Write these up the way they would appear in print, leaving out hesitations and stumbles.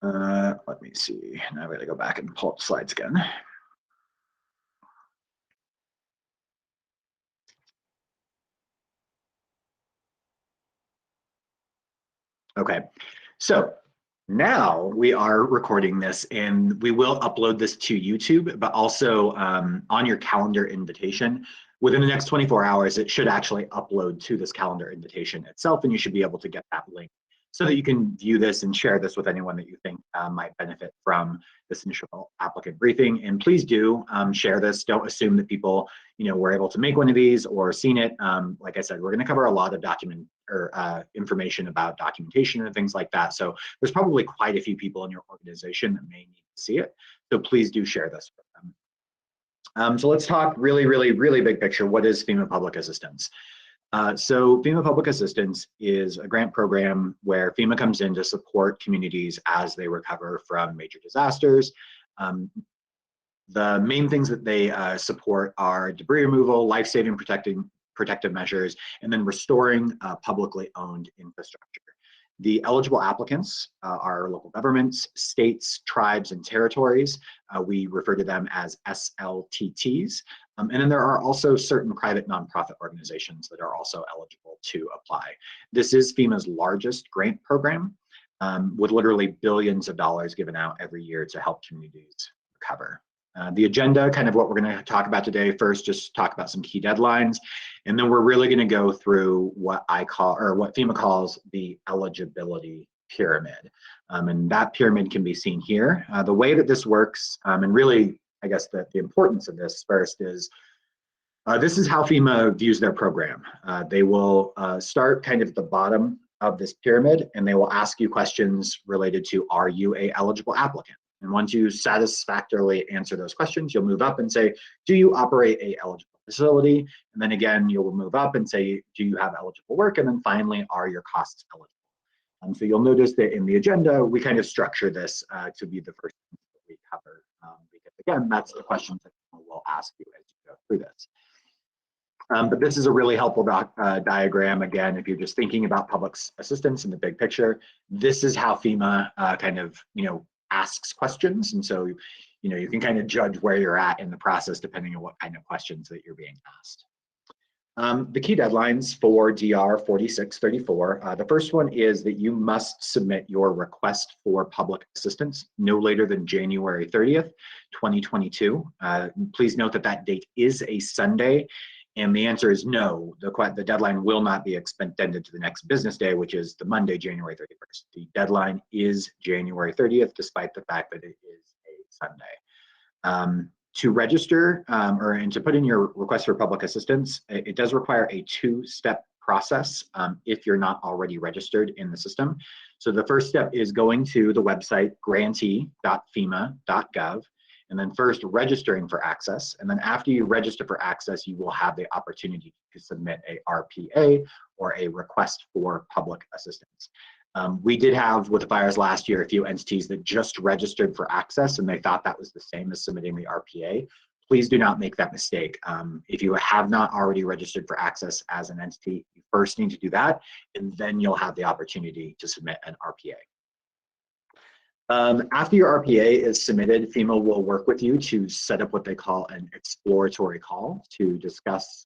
Let me see. Now I gotta go back and pull up the slides again. Okay, so now we are recording this and we will upload this to YouTube, but also on your calendar invitation. Within the next 24 hours, it should actually upload to this calendar invitation itself, and you should be able to get that link so that you can view this and share this with anyone that you think might benefit from this initial applicant briefing. And please do share this. Don't assume that people, were able to make one of these or seen it. Like I said, we're going to cover a lot of information about documentation and things like that. So there's probably quite a few people in your organization that may need to see it. So please do share this with them. So let's talk really big picture. What is FEMA Public Assistance? So FEMA Public Assistance is a grant program where FEMA comes in to support communities as they recover from major disasters. The main things that they support are debris removal, life-saving protective measures, and then restoring publicly owned infrastructure. The eligible applicants are local governments, states, tribes, and territories. We refer to them as SLTTs. And then there are also certain private nonprofit organizations that are also eligible to apply. This is FEMA's largest grant program, with literally billions of dollars given out every year to help communities recover. The agenda, kind of what we're going to talk about today, first just talk about some key deadlines, and then we're really going to go through what what FEMA calls the eligibility pyramid. And that pyramid can be seen here. The way that this works, and really, I guess the importance of this first is, this is how FEMA views their program. They will start kind of at the bottom of this pyramid, and they will ask you questions related to, are you an eligible applicant? And once you satisfactorily answer those questions, you'll move up and say, do you operate a eligible facility? And then again, you'll move up and say, do you have eligible work? And then finally, are your costs eligible? So you'll notice that in the agenda, we kind of structure this to be the first thing that we cover, because again, that's the questions that we'll ask you as you go through this. But this is a really helpful diagram. Again, if you're just thinking about public assistance in the big picture, this is how FEMA kind of, asks questions. And so, you can kind of judge where you're at in the process depending on what kind of questions that you're being asked. The key deadlines for DR 4634, the first one is that you must submit your request for public assistance no later than January 30th, 2022. Please note that that date is a Sunday, and the answer is no. The deadline will not be extended to the next business day, which is the Monday, January 31st. The deadline is January 30th, despite the fact that it is a Sunday. To register and to put in your request for public assistance, it does require a two-step process if you're not already registered in the system. So the first step is going to the website grantee.fema.gov, and then first registering for access. And then after you register for access, you will have the opportunity to submit a RPA, or a request for public assistance. We did have, with the fires last year, a few entities that just registered for access and they thought that was the same as submitting the RPA. Please do not make that mistake. If you have not already registered for access as an entity, you first need to do that, and then you'll have the opportunity to submit an RPA. After your RPA is submitted, FEMA will work with you to set up what they call an exploratory call to discuss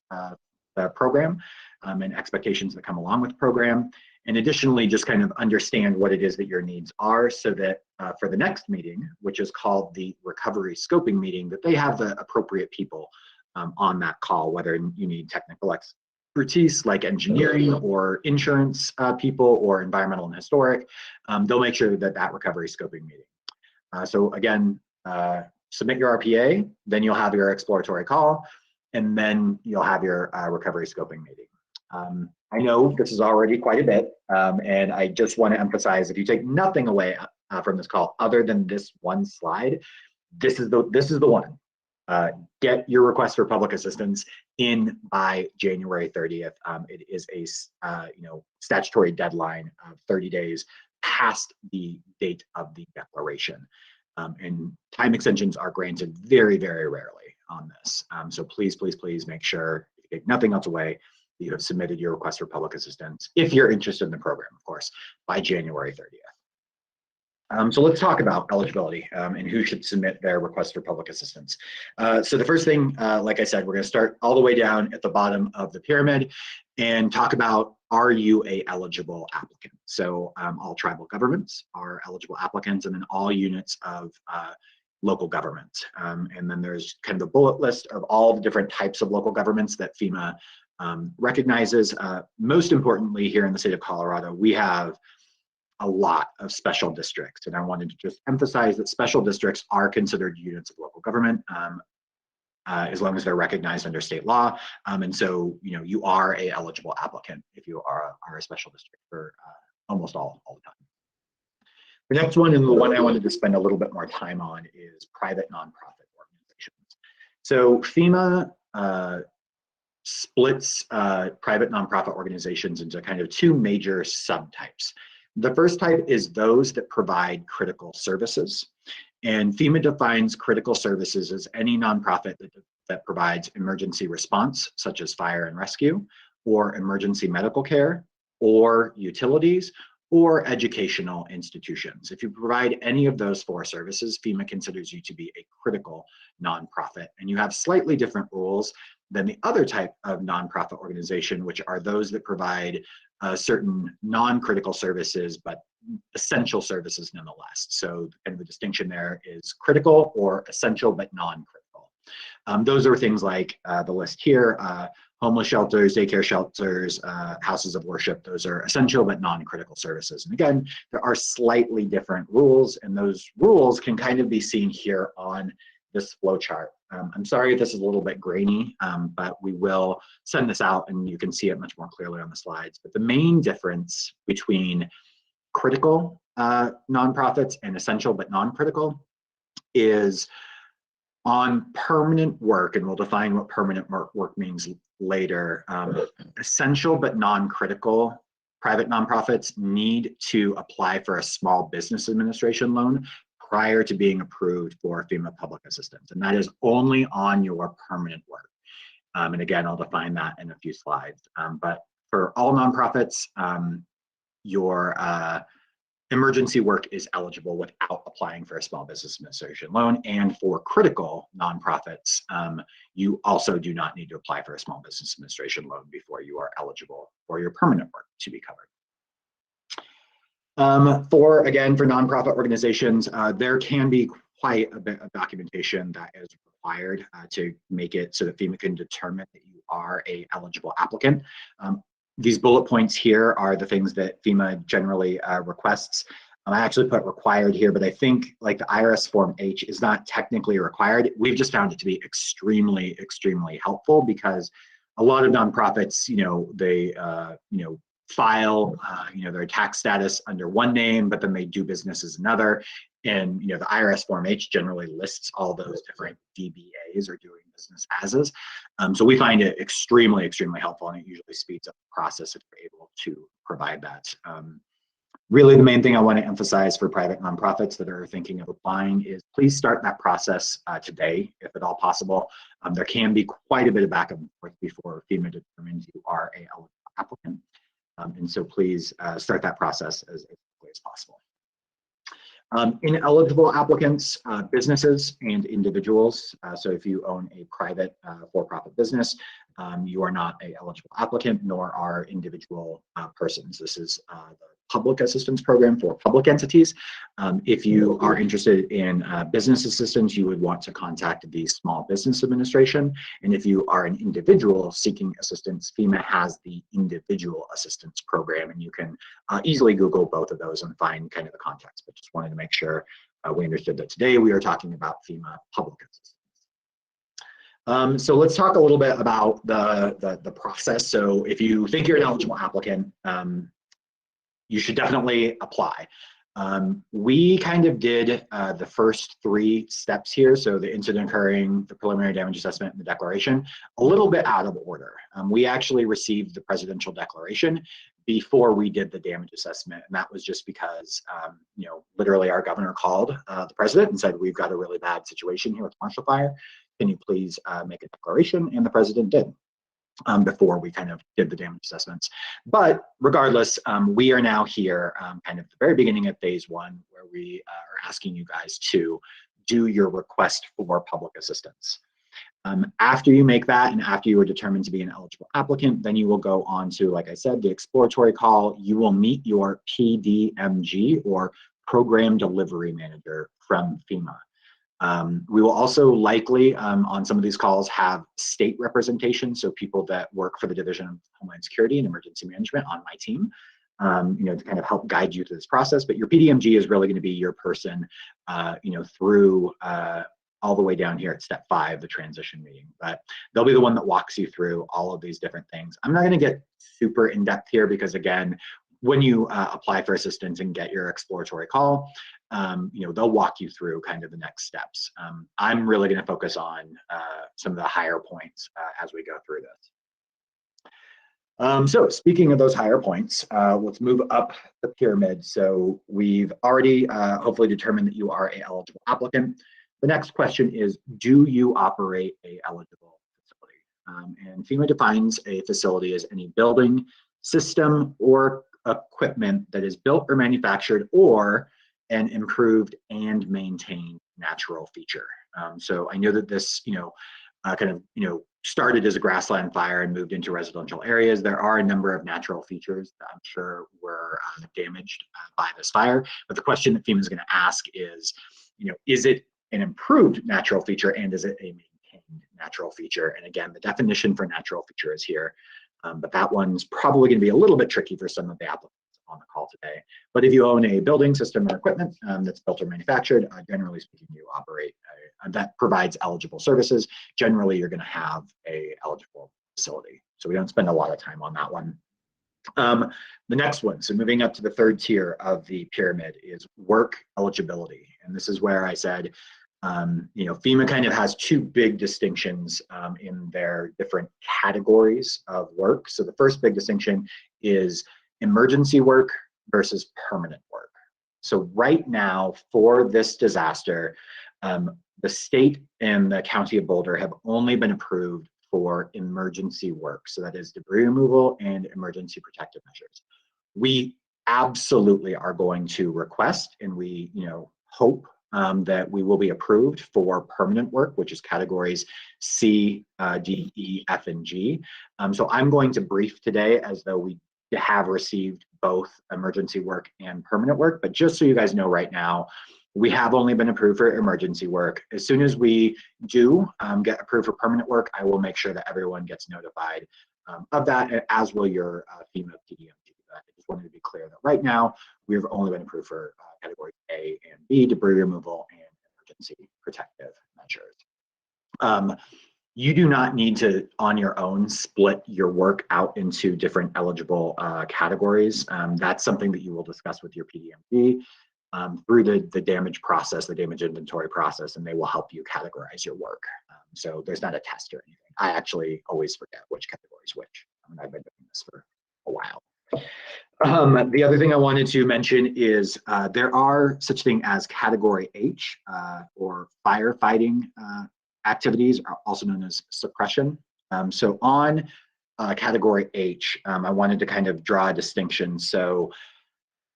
the program and expectations that come along with the program. And additionally, just kind of understand what it is that your needs are, so that for the next meeting, which is called the recovery scoping meeting, that they have the appropriate people on that call, whether you need technical expertise like engineering or insurance people or environmental and historic. They'll make sure that that recovery scoping meeting. So again, submit your RPA, then you'll have your exploratory call, and then you'll have your recovery scoping meeting. I know this is already quite a bit, and I just want to emphasize, if you take nothing away from this call other than this one slide, this is the one. Get your request for public assistance in by January 30th. It is a statutory deadline of 30 days past the date of the declaration, and time extensions are granted very, very rarely on this. So please make sure, if you take nothing else away, you have submitted your request for public assistance, if you're interested in the program, of course, by January 30th. So let's talk about eligibility and who should submit their request for public assistance. So the first thing, like I said, we're going to start all the way down at the bottom of the pyramid and talk about, are you a eligible applicant? So all tribal governments are eligible applicants, and then all units of local government. And then there's kind of a bullet list of all the different types of local governments that FEMA recognizes. Most importantly, here in the state of Colorado, we have a lot of special districts. And I wanted to just emphasize that special districts are considered units of local government as long as they're recognized under state law. And so, you know, you are a eligible applicant if you are a special district for almost all the time. The next one, and the one I wanted to spend a little bit more time on, is private nonprofit organizations. So FEMA splits private nonprofit organizations into kind of two major subtypes. The first type is those that provide critical services. And FEMA defines critical services as any nonprofit that provides emergency response, such as fire and rescue, or emergency medical care, or utilities, or educational institutions. If you provide any of those four services, FEMA considers you to be a critical nonprofit. And you have slightly different rules than the other type of nonprofit organization, which are those that provide certain non-critical services, but essential services nonetheless. So kind of the distinction there is critical or essential, but non-critical. Those are things like the list here, homeless shelters, daycare shelters, houses of worship. Those are essential but non-critical services. And again, there are slightly different rules, and those rules can kind of be seen here on this flow chart. I'm sorry if this is a little bit grainy, but we will send this out and you can see it much more clearly on the slides. But the main difference between critical nonprofits and essential but non-critical is on permanent work, and we'll define what permanent work means later. Essential but non-critical private nonprofits need to apply for a small business administration loan prior to being approved for FEMA public assistance. And that is only on your permanent work. And again, I'll define that in a few slides. But for all nonprofits, your emergency work is eligible without applying for a small business administration loan. And for critical nonprofits, you also do not need to apply for a small business administration loan before you are eligible for your permanent work to be covered. For nonprofit organizations, there can be quite a bit of documentation that is required to make it so that FEMA can determine that you are an eligible applicant. These bullet points here are the things that FEMA generally requests. I actually put required here, but I think like the IRS Form H is not technically required. We've just found it to be extremely, extremely helpful because a lot of nonprofits, they, file, their tax status under one name, but then they do business as another. And, the IRS Form H generally lists all those different DBAs or doing business as. So we find it extremely, extremely helpful, and it usually speeds up the process if we're able to provide that. Really, the main thing I want to emphasize for private nonprofits that are thinking of applying is please start that process today, if at all possible. There can be quite a bit of back and forth before FEMA determines you are an eligible applicant. And so please start that process as quickly as possible. Ineligible applicants, businesses and individuals. So if you own a private for-profit business, you are not an eligible applicant, nor are individual persons. This is the Public Assistance Program for public entities. If you are interested in business assistance, you would want to contact the Small Business Administration. And if you are an individual seeking assistance, FEMA has the Individual Assistance Program, and you can easily Google both of those and find kind of the context. But just wanted to make sure we understood that today we are talking about FEMA public assistance. So let's talk a little bit about the process. So if you think you're an eligible applicant, you should definitely apply. We kind of did the first three steps here. So the incident occurring, the preliminary damage assessment, and the declaration, a little bit out of order. We actually received the presidential declaration before we did the damage assessment. And that was just because, literally our governor called the president and said, we've got a really bad situation here with Marshall Fire. Can you please make a declaration? And the president did. before we kind of did the damage assessments. But regardless, we are now here kind of the very beginning of phase one, where we are asking you guys to do your request for public assistance. After you make that and after you are determined to be an eligible applicant, then you will go on to, like I said, the exploratory call. You will meet your PDMG, or Program Delivery Manager, from FEMA. We will also likely, on some of these calls, have state representation, so people that work for the Division of Homeland Security and Emergency Management on my team, to kind of help guide you through this process. But your PDMG is really going to be your person, through all the way down here at step 5, the transition meeting. But they'll be the one that walks you through all of these different things. I'm not going to get super in depth here because, again, when you apply for assistance and get your exploratory call, they'll walk you through kind of the next steps. I'm really going to focus on some of the higher points as we go through this. So speaking of those higher points, let's move up the pyramid. So we've already hopefully determined that you are an eligible applicant. The next question is, do you operate a eligible facility? And FEMA defines a facility as any building, system, or equipment that is built or manufactured or an improved and maintained natural feature. So I know that this, started as a grassland fire and moved into residential areas. There are a number of natural features that I'm sure were damaged by this fire. But the question that FEMA is going to ask is it an improved natural feature, and is it a maintained natural feature? And again, the definition for natural feature is here. But that one's probably going to be a little bit tricky for some of the applicants on the call today. But if you own a building, system, or equipment that's built or manufactured, generally speaking, you operate that provides eligible services. Generally, you're going to have a eligible facility. So we don't spend a lot of time on that one. The next one, so moving up to the third tier of the pyramid, is work eligibility. And this is where I said, FEMA kind of has two big distinctions in their different categories of work. So the first big distinction is emergency work versus permanent work. So right now, for this disaster, the state and the county of Boulder have only been approved for emergency work. So that is debris removal and emergency protective measures. We absolutely are going to request, and we hope that we will be approved for permanent work, which is categories C, D, E, F, and G. So I'm going to brief today as though we have received both emergency work and permanent work. But just so you guys know right now, we have only been approved for emergency work. As soon as we do get approved for permanent work, I will make sure that everyone gets notified of that, as will your FEMA PDMG. I just wanted to be clear that right now, we've only been approved for category A and B, debris removal and emergency protective measures. You do not need to, on your own, split your work out into different eligible categories. That's something that you will discuss with your PDMG through the damage process, the damage inventory process, and they will help you categorize your work. So there's not a test or anything. I actually always forget which category is which. I've been doing this for a while. The other thing I wanted to mention is there are such thing as category H, or firefighting activities, also known as suppression. So on category H, I wanted to kind of draw a distinction. So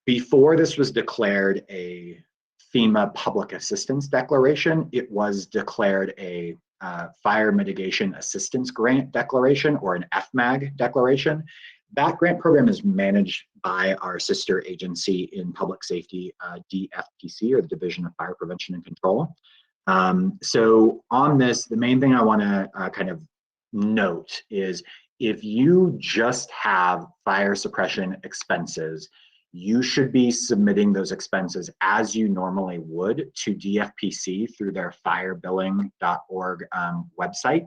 before this was declared a FEMA Public Assistance Declaration, it was declared a Fire Mitigation Assistance Grant Declaration, or an FMAG declaration. That grant program is managed by our sister agency in public safety, DFPC, or the Division of Fire Prevention and Control. So on this, the main thing I want to kind of note is, if you just have fire suppression expenses, you should be submitting those expenses as you normally would to DFPC through their firebilling.org website.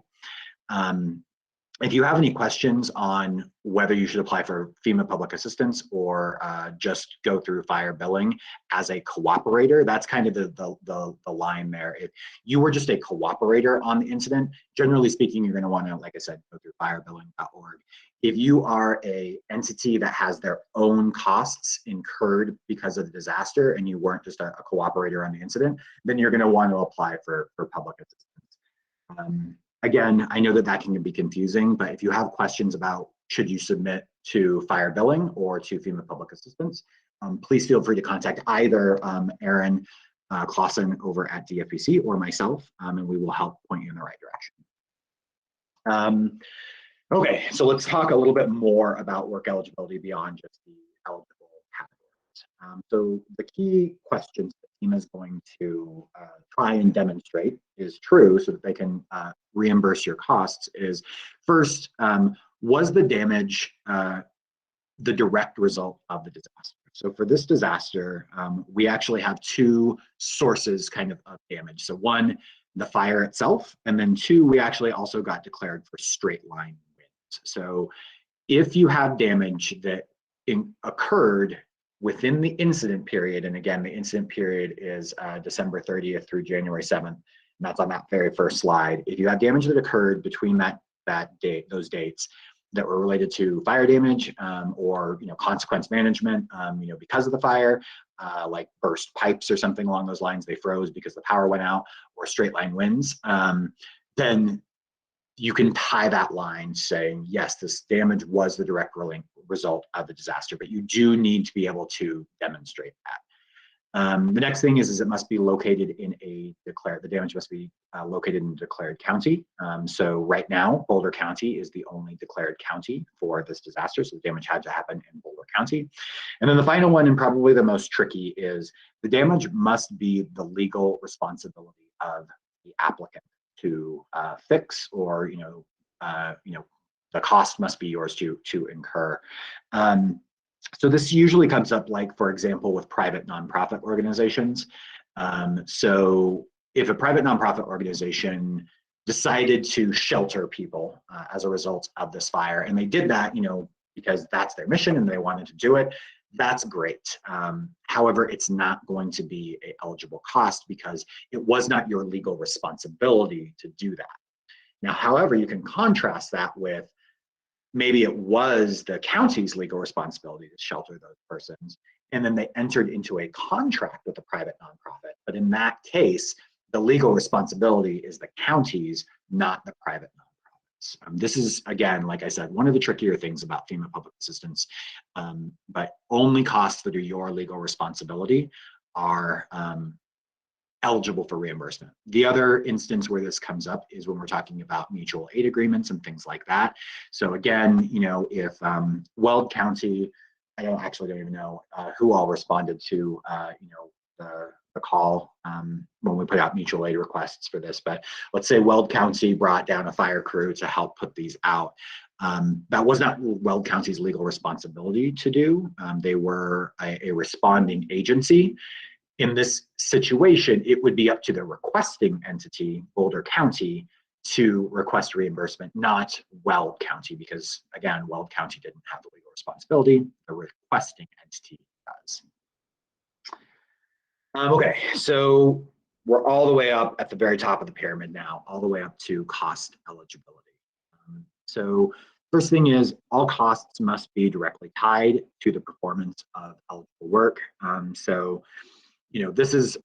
If you have any questions on whether you should apply for FEMA public assistance or just go through fire billing as a cooperator, that's kind of the line there. If you were just a cooperator on the incident, generally speaking, you're going to want to, like I said, go through firebilling.org. If you are a entity that has their own costs incurred because of the disaster and you weren't just a cooperator on the incident, then you're going to want to apply for public assistance. Again, I know that that can be confusing, but if you have questions about should you submit to fire billing or to FEMA Public Assistance, please feel free to contact either Aaron Clausen over at DFPC or myself, and we will help point you in the right direction. Okay, so let's talk a little bit more about work eligibility beyond just the eligible categories. So the key questions that FEMA is going to try and demonstrate is true so that they can reimburse your costs is first, was the damage the direct result of the disaster? So for this disaster, we actually have two sources kind of damage. So one, the fire itself, and then two, we actually also got declared for straight line winds. So if you have damage that occurred within the incident period, and again, the incident period is December 30th through January 7th, and that's on that very first slide. If you have damage that occurred between those dates that were related to fire damage or consequence management, because of the fire, like burst pipes or something along those lines, they froze because the power went out, or straight line winds, then you can tie that line saying, yes, this damage was the direct result of the disaster, but you do need to be able to demonstrate that. The next thing is it must be located in the damage must be located in a declared county. So right now, Boulder County is the only declared county for this disaster, so the damage had to happen in Boulder County. And then the final one, and probably the most tricky, is the damage must be the legal responsibility of the applicant to fix, or the cost must be yours to incur. So this usually comes up, like, for example, with private nonprofit organizations. So if a private nonprofit organization decided to shelter people as a result of this fire, and they did that, because that's their mission and they wanted to do it, that's great. However, it's not going to be an eligible cost because it was not your legal responsibility to do that. Now, however, you can contrast that with maybe it was the county's legal responsibility to shelter those persons, and then they entered into a contract with a private nonprofit. But in that case, the legal responsibility is the county's, not the private nonprofits. This is, again, like I said, one of the trickier things about FEMA Public Assistance, but only costs that are your legal responsibility are eligible for reimbursement. The other instance where this comes up is when we're talking about mutual aid agreements and things like that. So again, if Weld County, I don't even know who all responded to the call when we put out mutual aid requests for this, but let's say Weld County brought down a fire crew to help put these out. That was not Weld County's legal responsibility to do. They were a responding agency. In this situation, it would be up to the requesting entity, Boulder County, to request reimbursement, not Weld County, because again, Weld County didn't have the legal responsibility, the requesting entity does. Okay, so we're all the way up at the very top of the pyramid now, all the way up to cost eligibility. So first thing is all costs must be directly tied to the performance of eligible work. This is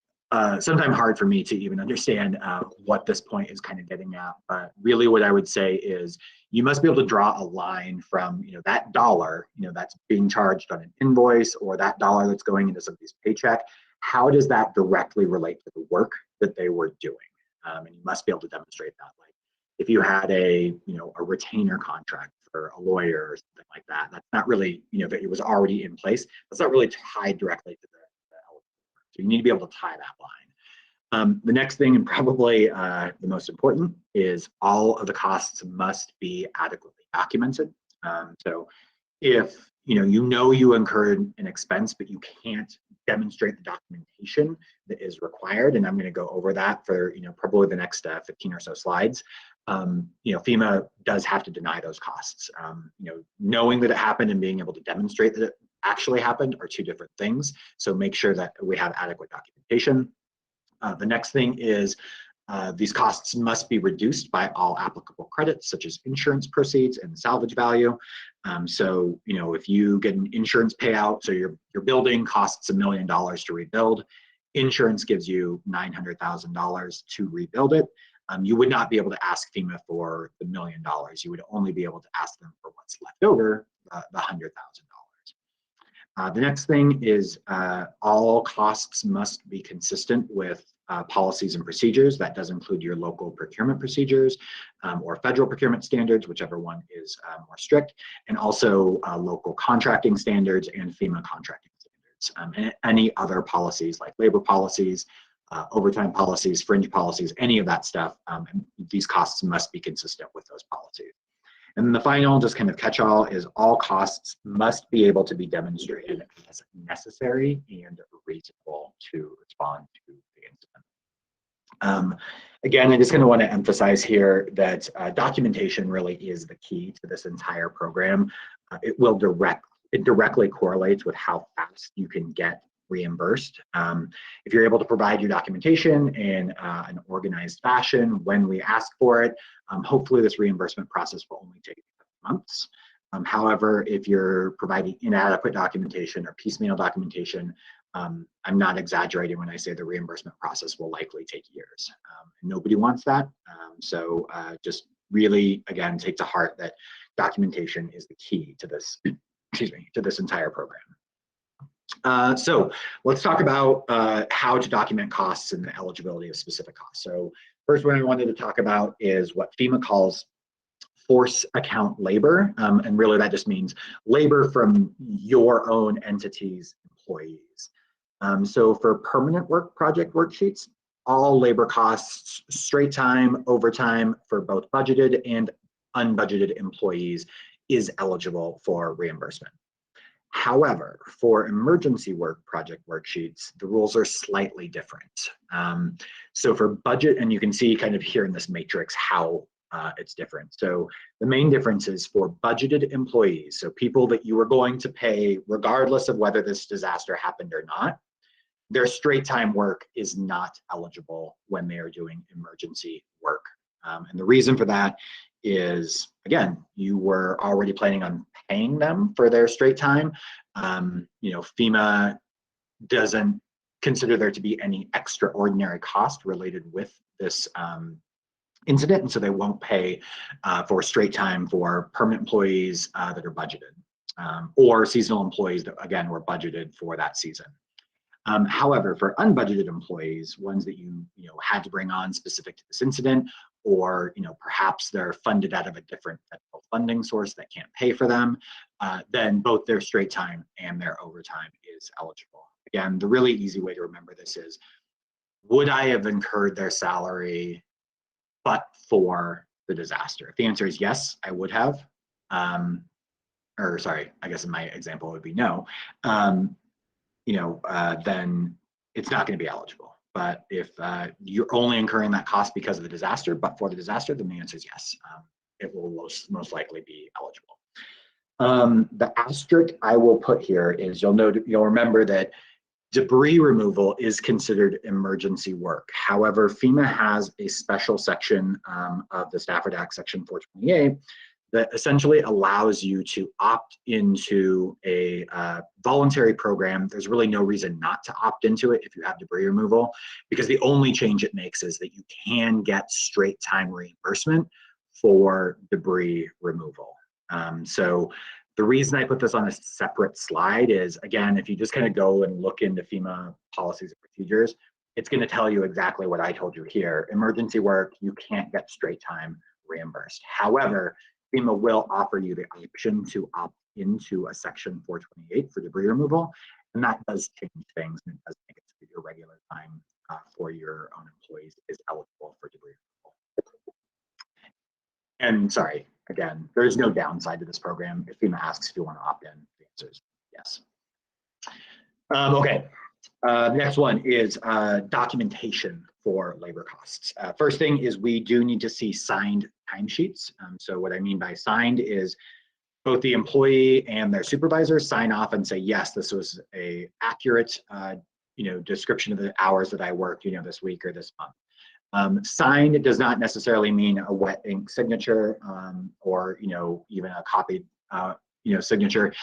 sometimes hard for me to even understand what this point is kind of getting at, but really what I would say is you must be able to draw a line from that dollar that's being charged on an invoice, or that dollar that's going into somebody's paycheck. How does that directly relate to the work that they were doing? And you must be able to demonstrate that. Like if you had a retainer contract for a lawyer or something like that, that's not really that it was already in place. That's not really tied directly to the so you need to be able to tie that line. The next thing, and probably the most important, is all of the costs must be adequately documented. So if you incurred an expense, but you can't demonstrate the documentation that is required, and I'm going to go over that for probably the next 15 or so slides. FEMA does have to deny those costs. Knowing that it happened and being able to demonstrate that it actually happened are two different things. So make sure that we have adequate documentation. The next thing is these costs must be reduced by all applicable credits, such as insurance proceeds and salvage value. So if you get an insurance payout, so your building costs $1 million to rebuild, insurance gives you $900,000 to rebuild it. you would not be able to ask FEMA for the $1 million. You would only be able to ask them for what's left over, the $100,000. The next thing is all costs must be consistent with policies and procedures. That does include your local procurement procedures or federal procurement standards, whichever one is more strict, and also local contracting standards and FEMA contracting standards, and any other policies like labor policies, overtime policies, fringe policies, any of that stuff. These costs must be consistent with those policies. And then the final, just kind of catch-all, is all costs must be able to be demonstrated as necessary and reasonable to respond to the incident. Again, I just kind of want to emphasize here that documentation really is the key to this entire program. It directly correlates with how fast you can get reimbursed. If you're able to provide your documentation in an organized fashion when we ask for it, hopefully this reimbursement process will only take months. However, if you're providing inadequate documentation or piecemeal documentation, I'm not exaggerating when I say the reimbursement process will likely take years. Nobody wants that. So just really, again, take to heart that documentation is the key to this, to this entire program. So let's talk about how to document costs and the eligibility of specific costs. So first one I wanted to talk about is what FEMA calls force account labor. And really that just means labor from your own entity's employees. So for permanent work project worksheets, all labor costs, straight time, overtime for both budgeted and unbudgeted employees is eligible for reimbursement. However, for emergency work project worksheets, the rules are slightly different. So for budget, and you can see kind of here in this matrix how it's different. So the main difference is for budgeted employees, so people that you are going to pay regardless of whether this disaster happened or not, their straight time work is not eligible when they are doing emergency work. And the reason for that is, again, you were already planning on paying them for their straight time. FEMA doesn't consider there to be any extraordinary cost related with this incident, and so they won't pay for straight time for permanent employees that are budgeted, or seasonal employees that, again, were budgeted for that season. However, for unbudgeted employees, ones that you had to bring on specific to this incident, or perhaps they're funded out of a different federal funding source that can't pay for them, then both their straight time and their overtime is eligible. Again, the really easy way to remember this is, would I have incurred their salary but for the disaster? If the answer is yes, I would have. Or sorry, I guess in my example it would be no. Then it's not going to be eligible. But if you're only incurring that cost because of the disaster, but for the disaster, then the answer is yes. It will most likely be eligible. The asterisk I will put here is you'll remember that debris removal is considered emergency work. However, FEMA has a special section of the Stafford Act, Section 428, that essentially allows you to opt into a voluntary program. There's really no reason not to opt into it if you have debris removal, because the only change it makes is that you can get straight time reimbursement for debris removal. So the reason I put this on a separate slide is, again, if you just kind of go and look into FEMA policies and procedures, it's going to tell you exactly what I told you here. Emergency work, you can't get straight time reimbursed. However, FEMA will offer you the option to opt into a Section 428 for debris removal, and that does change things, and it does make it so that your regular time for your own employees is eligible for debris removal. And sorry, again, there is no downside to this program. If FEMA asks if you want to opt in, the answer is yes. Okay, the next one is documentation for labor costs. First thing is we do need to see signed timesheets. So what I mean by signed is both the employee and their supervisor sign off and say, yes, this was a accurate description of the hours that I worked this week or this month. Signed does not necessarily mean a wet ink signature or even a copied signature.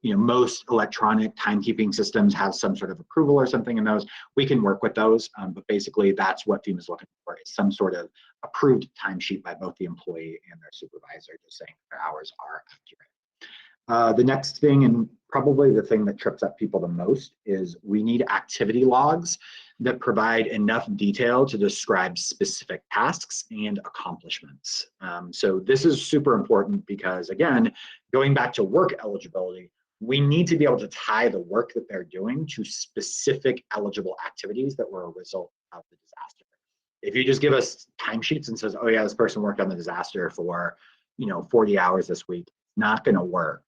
Most electronic timekeeping systems have some sort of approval or something in those. We can work with those, but basically that's what FEMA is looking for, is some sort of approved timesheet by both the employee and their supervisor, just saying their hours are accurate. The next thing, and probably the thing that trips up people the most, is we need activity logs that provide enough detail to describe specific tasks and accomplishments. So this is super important because, again, going back to work eligibility, we need to be able to tie the work that they're doing to specific eligible activities that were a result of the disaster. If you just give us timesheets and says, oh yeah, this person worked on the disaster for 40 hours this week, not going to work,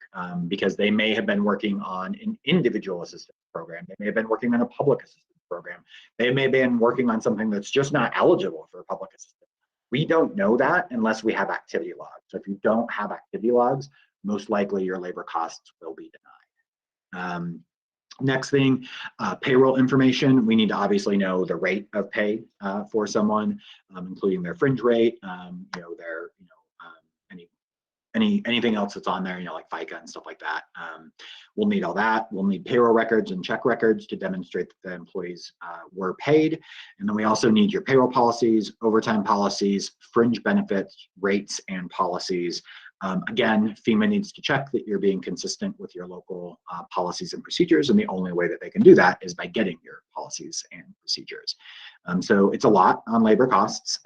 because they may have been working on an individual assistance program. They may have been working on a public assistance program. They may have been working on something that's just not eligible for public assistance. We don't know that unless we have activity logs. So if you don't have activity logs, most likely your labor costs will be denied. Next thing, payroll information. We need to obviously know the rate of pay for someone, including their fringe rate, their anything else that's on there, like FICA and stuff like that. We'll need all that. We'll need payroll records and check records to demonstrate that the employees were paid. And then we also need your payroll policies, overtime policies, fringe benefits, rates, and policies. Again, FEMA needs to check that you're being consistent with your local policies and procedures, and the only way that they can do that is by getting your policies and procedures. So it's a lot on labor costs,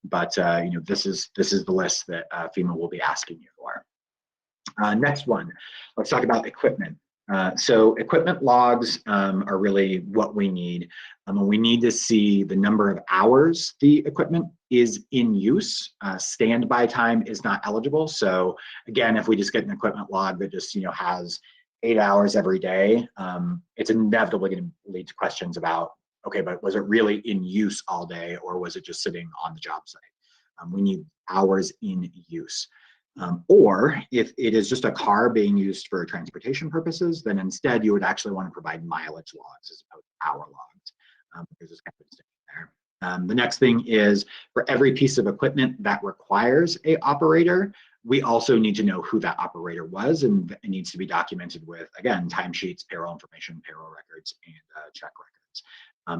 but this is the list that FEMA will be asking you for. Next one, let's talk about equipment. So equipment logs are really what we need. We need to see the number of hours the equipment is in use. Standby time is not eligible. So again, if we just get an equipment log that just has 8 hours every day, it's inevitably going to lead to questions about, okay, but was it really in use all day, or was it just sitting on the job site? We need hours in use. Or if it is just a car being used for transportation purposes, then instead you would actually want to provide mileage logs as opposed to hour logs. There's this kind of distinction there. The next thing is, for every piece of equipment that requires an operator, we also need to know who that operator was, and it needs to be documented with, again, timesheets, payroll information, payroll records, and check records.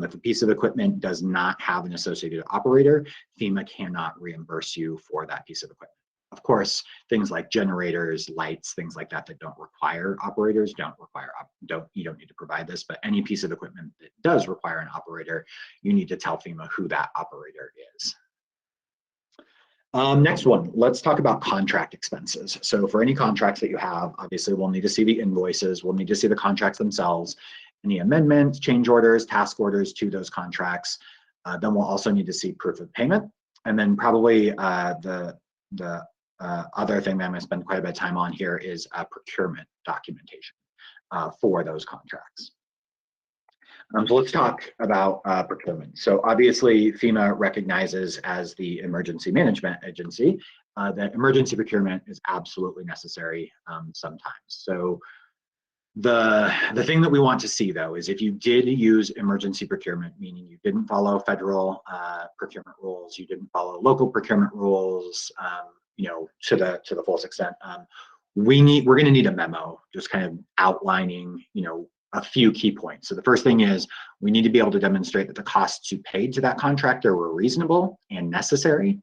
If a piece of equipment does not have an associated operator, FEMA cannot reimburse you for that piece of equipment. Of course, things like generators, lights, things like that that don't require operators you don't need to provide this, but any piece of equipment that does require an operator, you need to tell FEMA who that operator is. Next one, let's talk about contract expenses. So for any contracts that you have, obviously we'll need to see the invoices, we'll need to see the contracts themselves, any amendments, change orders, task orders to those contracts. Then we'll also need to see proof of payment. And then probably the other thing that I'm going to spend quite a bit of time on here is procurement documentation for those contracts. So let's talk about procurement. So obviously FEMA recognizes, as the emergency management agency, that emergency procurement is absolutely necessary sometimes. So the thing that we want to see, though, is if you did use emergency procurement, meaning you didn't follow federal procurement rules, you didn't follow local procurement rules, to the fullest extent, we're going to need a memo just kind of outlining, a few key points. So the first thing is we need to be able to demonstrate that the costs you paid to that contractor were reasonable and necessary.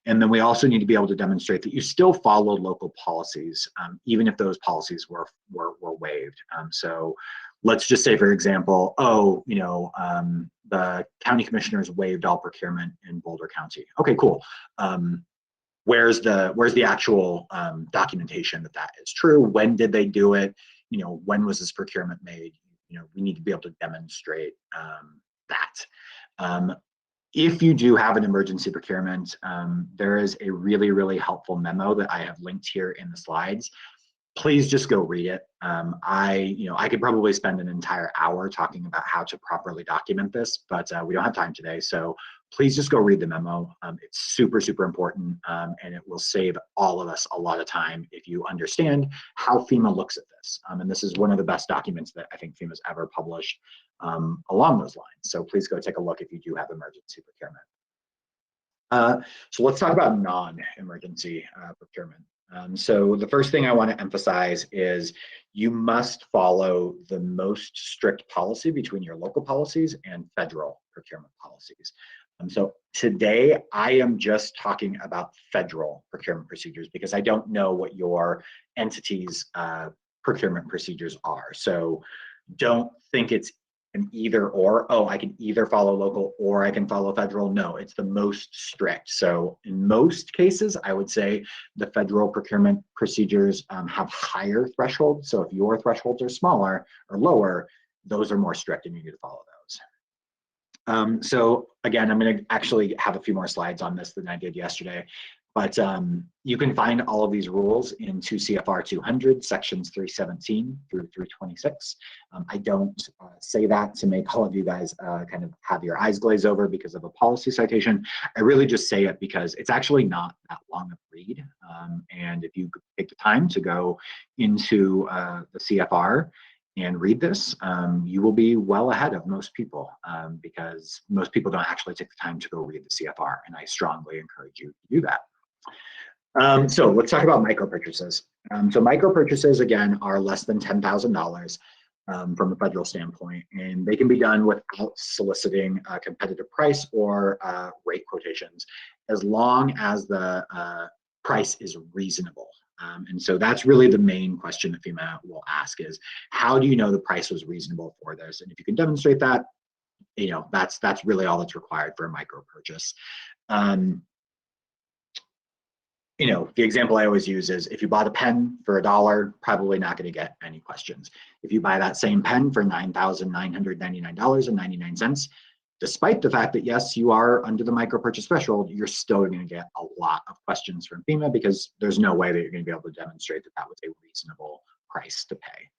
And then we also need to be able to demonstrate that you still followed local policies, even if those policies were waived. So let's just say, for example, the county commissioners waived all procurement in Boulder County. Okay, cool. Where's the actual documentation that is true? When did they do it? When was this procurement made? We need to be able to demonstrate that. If you do have an emergency procurement, there is a really, really helpful memo that I have linked here in the slides. Please just go read it. I could probably spend an entire hour talking about how to properly document this, but we don't have time today. So please just go read the memo. It's super, super important, and it will save all of us a lot of time if you understand how FEMA looks at this. And this is one of the best documents that I think FEMA's ever published along those lines. So please go take a look if you do have emergency procurement. So let's talk about non-emergency procurement. So the first thing I want to emphasize is you must follow the most strict policy between your local policies and federal procurement policies. So today I am just talking about federal procurement procedures because I don't know what your entity's procurement procedures are. So don't think it's an either or, oh, I can either follow local or I can follow federal. No, it's the most strict. So in most cases, I would say the federal procurement procedures have higher thresholds. So if your thresholds are smaller or lower, those are more strict and you need to follow those. So again, I'm going to actually have a few more slides on this than I did yesterday. But you can find all of these rules in 2 CFR 200, sections 317 through 326. I don't say that to make all of you guys kind of have your eyes glaze over because of a policy citation. I really just say it because it's actually not that long of a read. And if you take the time to go into the CFR and read this, you will be well ahead of most people because most people don't actually take the time to go read the CFR, and I strongly encourage you to do that. So let's talk about micro purchases. So micro purchases, again, are less than $10,000 from a federal standpoint, and they can be done without soliciting a competitive price or rate quotations, as long as the price is reasonable. And so that's really the main question that FEMA will ask is, how do you know the price was reasonable for this? And if you can demonstrate that, you know, that's really all that's required for a micro purchase. You know, the example I always use is if you bought a pen for $1, probably not going to get any questions. If you buy that same pen for $9,999.99, despite the fact that, yes, you are under the micro purchase threshold, you're still going to get a lot of questions from FEMA because there's no way that you're going to be able to demonstrate that that was a reasonable price to pay.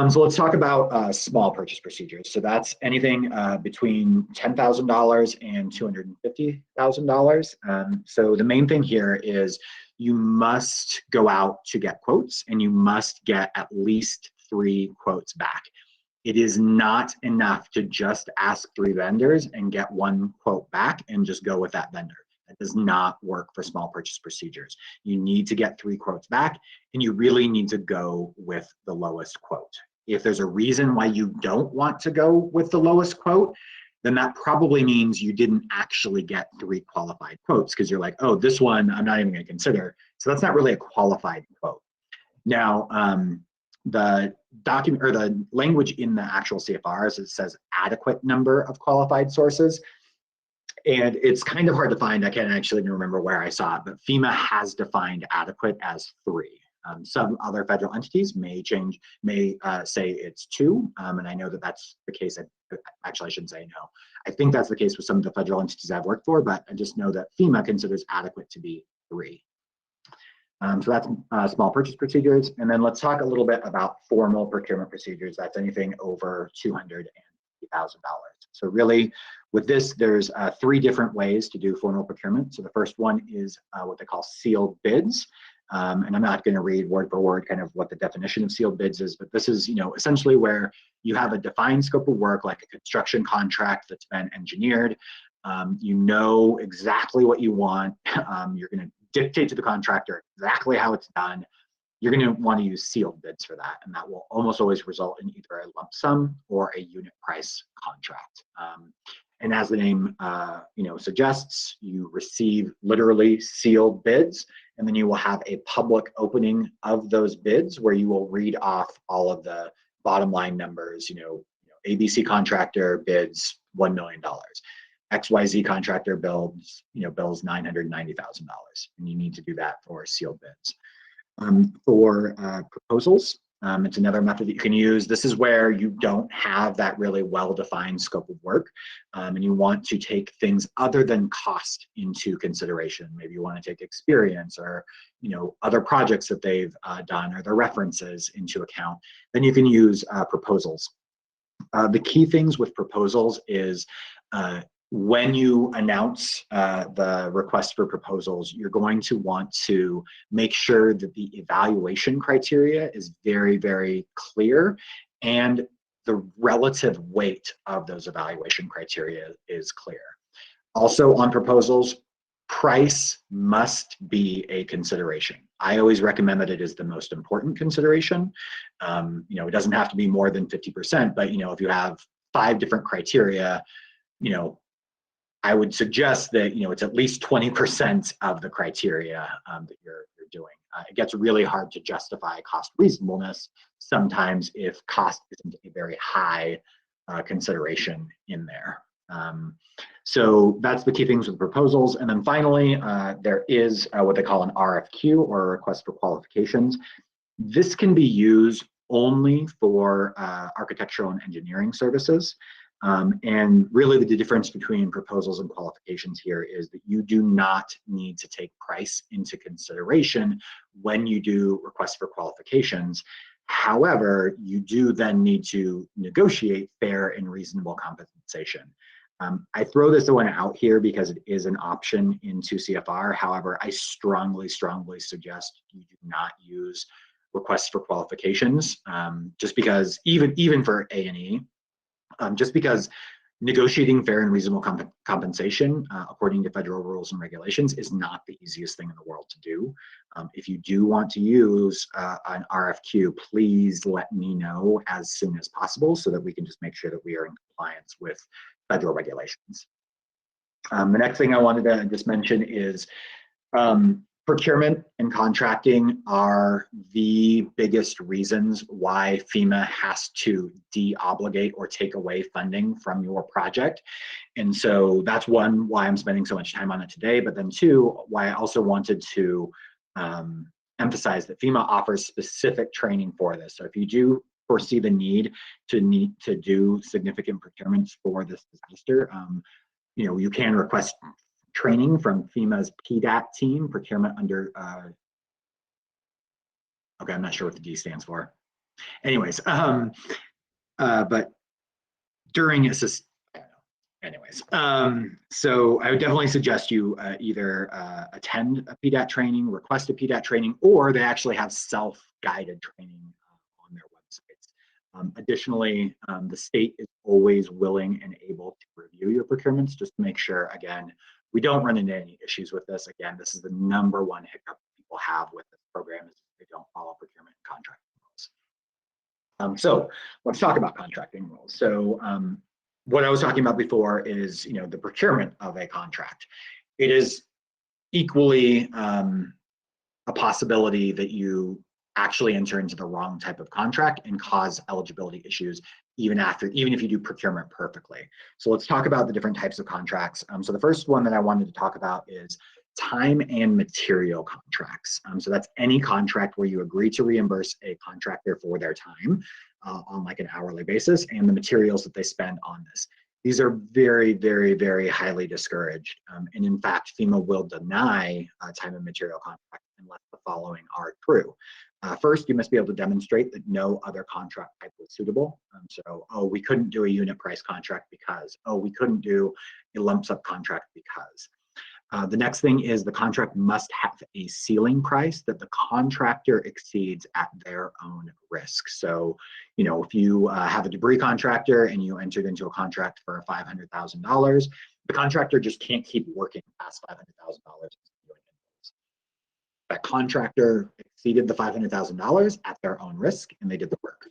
So let's talk about small purchase procedures. So that's anything between $10,000 and $250,000. So the main thing here is you must go out to get quotes and you must get at least 3 quotes back. It is not enough to just ask 3 vendors and get 1 quote back and just go with that vendor. That does not work for small purchase procedures. You need to get 3 quotes back, and you really need to go with the lowest quote. If there's a reason why you don't want to go with the lowest quote, then that probably means you didn't actually get 3 qualified quotes because you're like, oh, this one I'm not even going to consider. So that's not really a qualified quote. Now, the document or the language in the actual CFRs, it says adequate number of qualified sources. And it's kind of hard to find. I can't actually even remember where I saw it, but FEMA has defined adequate as 3. Some other federal entities may say it's 2, and I know that that's the case. Actually, I shouldn't say no. I think that's the case with some of the federal entities I've worked for, but I just know that FEMA considers adequate to be 3. So that's small purchase procedures. And then let's talk a little bit about formal procurement procedures. That's anything over $250,000. So really, with this, there's 3 different ways to do formal procurement. So the first one is what they call sealed bids. And I'm not going to read word for word kind of what the definition of sealed bids is, but this is, you know, essentially where you have a defined scope of work, like a construction contract that's been engineered. You know exactly what you want. You're going to dictate to the contractor exactly how it's done. You're going to want to use sealed bids for that, and that will almost always result in either a lump sum or a unit price contract. And as the name suggests, you receive literally sealed bids, and then you will have a public opening of those bids where you will read off all of the bottom line numbers. ABC contractor bids $1 million. XYZ contractor bills $990,000, and you need to do that for sealed bids. For proposals, it's another method that you can use. This is where you don't have that really well-defined scope of work, and you want to take things other than cost into consideration. Maybe you want to take experience or other projects that they've done or their references into account. Then you can use proposals. The key things with proposals is when you announce the request for proposals, you're going to want to make sure that the evaluation criteria is very, very clear, and the relative weight of those evaluation criteria is clear. Also on proposals, Price must be a consideration. I always recommend that it is the most important consideration. It doesn't have to be more than 50%, but if you have 5 different criteria, I would suggest that it's at least 20% of the criteria that you're doing. It gets really hard to justify cost reasonableness sometimes if cost isn't a very high consideration in there. So that's the key things with proposals. And then finally, there is what they call an RFQ, or a request for qualifications. This can be used only for architectural and engineering services. And really the difference between proposals and qualifications here is that you do not need to take price into consideration when you do requests for qualifications. However, you do then need to negotiate fair and reasonable compensation. I throw this one out here because it is an option into CFR. However, I strongly suggest you do not use requests for qualifications, just because even for A&E, just because negotiating fair and reasonable compensation according to federal rules and regulations is not the easiest thing in the world to do. If you do want to use an RFQ, please let me know as soon as possible so that we can just make sure that we are in compliance with federal regulations. The next thing I wanted to just mention is procurement and contracting are the biggest reasons why FEMA has to de-obligate or take away funding from your project. And so that's one, why I'm spending so much time on it today, but then two, why I also wanted to emphasize that FEMA offers specific training for this. So if you do foresee the need to do significant procurements for this disaster, you can request training from FEMA's PDAT team, procurement under, okay, I'm not sure what the D stands for. Anyways, but during assist, anyways, so I would definitely suggest you either attend a PDAT training, request a PDAT training, or they actually have self-guided training on their websites. Additionally, the state is always willing and able to review your procurements just to make sure, again, we don't run into any issues with this. Again, this is the #1 hiccup people have with this program is they don't follow procurement and contracting rules. So let's talk about contracting rules. So what I was talking about before is, the procurement of a contract. It is equally a possibility that you actually enter into the wrong type of contract and cause eligibility issues even if you do procurement perfectly. So let's talk about the different types of contracts. So the first one that I wanted to talk about is time and material contracts. So that's any contract where you agree to reimburse a contractor for their time on like an hourly basis and the materials that they spend on this. These are very, very, very highly discouraged. And in fact, FEMA will deny time and material contracts unless the following are true. First, you must be able to demonstrate that no other contract type was suitable. So, we couldn't do a unit price contract because, we couldn't do a lump sum contract because. The next thing is the contract must have a ceiling price that the contractor exceeds at their own risk. So, if you have a debris contractor and you entered into a contract for $500,000, the contractor just can't keep working past $500,000. That contractor exceeded the $500,000 at their own risk and they did the work.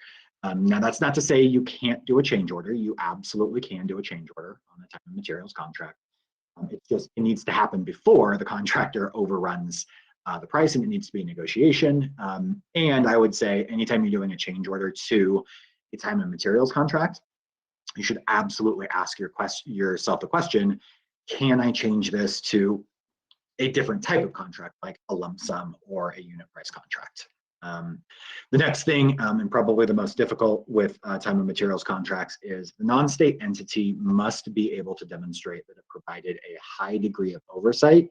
Now that's not to say you can't do a change order. You absolutely can do a change order on a time and materials contract. It needs to happen before the contractor overruns the price, and it needs to be a negotiation. And I would say anytime you're doing a change order to a time and materials contract, you should absolutely ask yourself the question, can I change this to a different type of contract, like a lump sum or a unit price contract? The next thing, and probably the most difficult with time and materials contracts, is the non-state entity must be able to demonstrate that it provided a high degree of oversight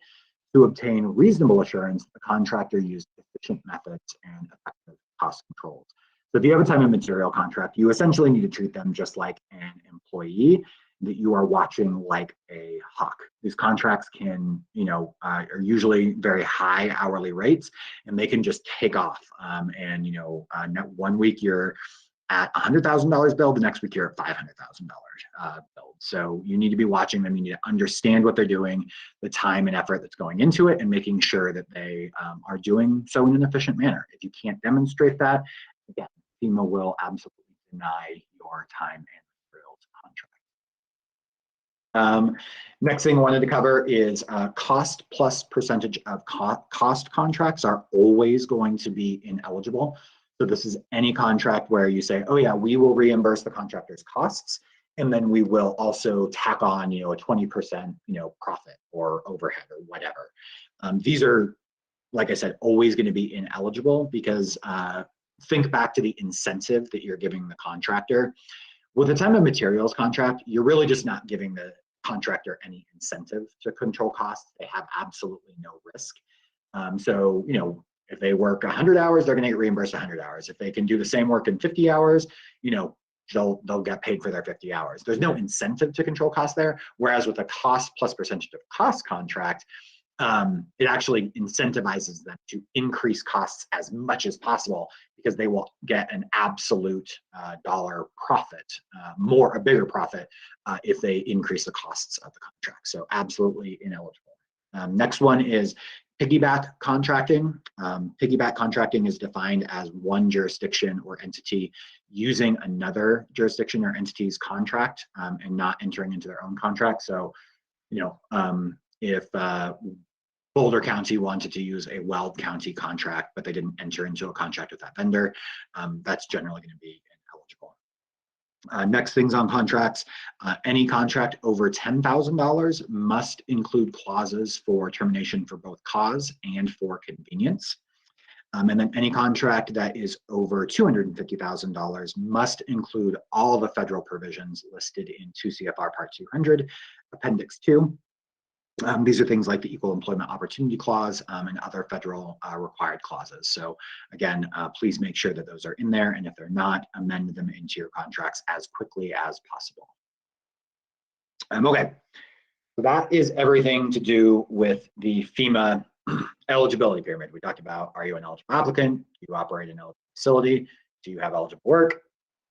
to obtain reasonable assurance that the contractor used efficient methods and effective cost controls. So if you have a time and material contract, you essentially need to treat them just like an employee that you are watching like a hawk. These contracts can, are usually very high hourly rates, and they can just take off. And 1 week you're at $100,000 bill, the next week you're at $500,000 bill. So you need to be watching them. You need to understand what they're doing, the time and effort that's going into it, and making sure that they are doing so in an efficient manner. If you can't demonstrate that, again, FEMA will absolutely deny your time and materials contract. Next thing I wanted to cover is cost plus percentage of cost contracts are always going to be ineligible. So this is any contract where you say, oh yeah, we will reimburse the contractor's costs, and then we will also tack on, a 20%, profit or overhead or whatever. These are, like I said, always going to be ineligible because think back to the incentive that you're giving the contractor. With a time and materials contract, you're really just not giving the contractor any incentive to control costs. They have absolutely no risk. So, if they work 100 hours, they're going to get reimbursed 100 hours. If they can do the same work in 50 hours, they'll get paid for their 50 hours. There's no incentive to control costs there. Whereas with a cost plus percentage of cost contract, it actually incentivizes them to increase costs as much as possible because they will get an absolute dollar profit, a bigger profit if they increase the costs of the contract. So absolutely ineligible. Next one is piggyback contracting. Piggyback contracting is defined as one jurisdiction or entity using another jurisdiction or entity's contract and not entering into their own contract. So, if Boulder County wanted to use a Weld County contract, but they didn't enter into a contract with that vendor, that's generally going to be ineligible. Next things on contracts, any contract over $10,000 must include clauses for termination for both cause and for convenience. And then any contract that is over $250,000 must include all the federal provisions listed in 2 CFR Part 200, Appendix 2. These are things like the Equal Employment Opportunity Clause and other federal required clauses. So again, please make sure that those are in there, and if they're not, amend them into your contracts as quickly as possible. Okay, so that is everything to do with the FEMA eligibility pyramid. We talked about, are you an eligible applicant? Do you operate an eligible facility? Do you have eligible work?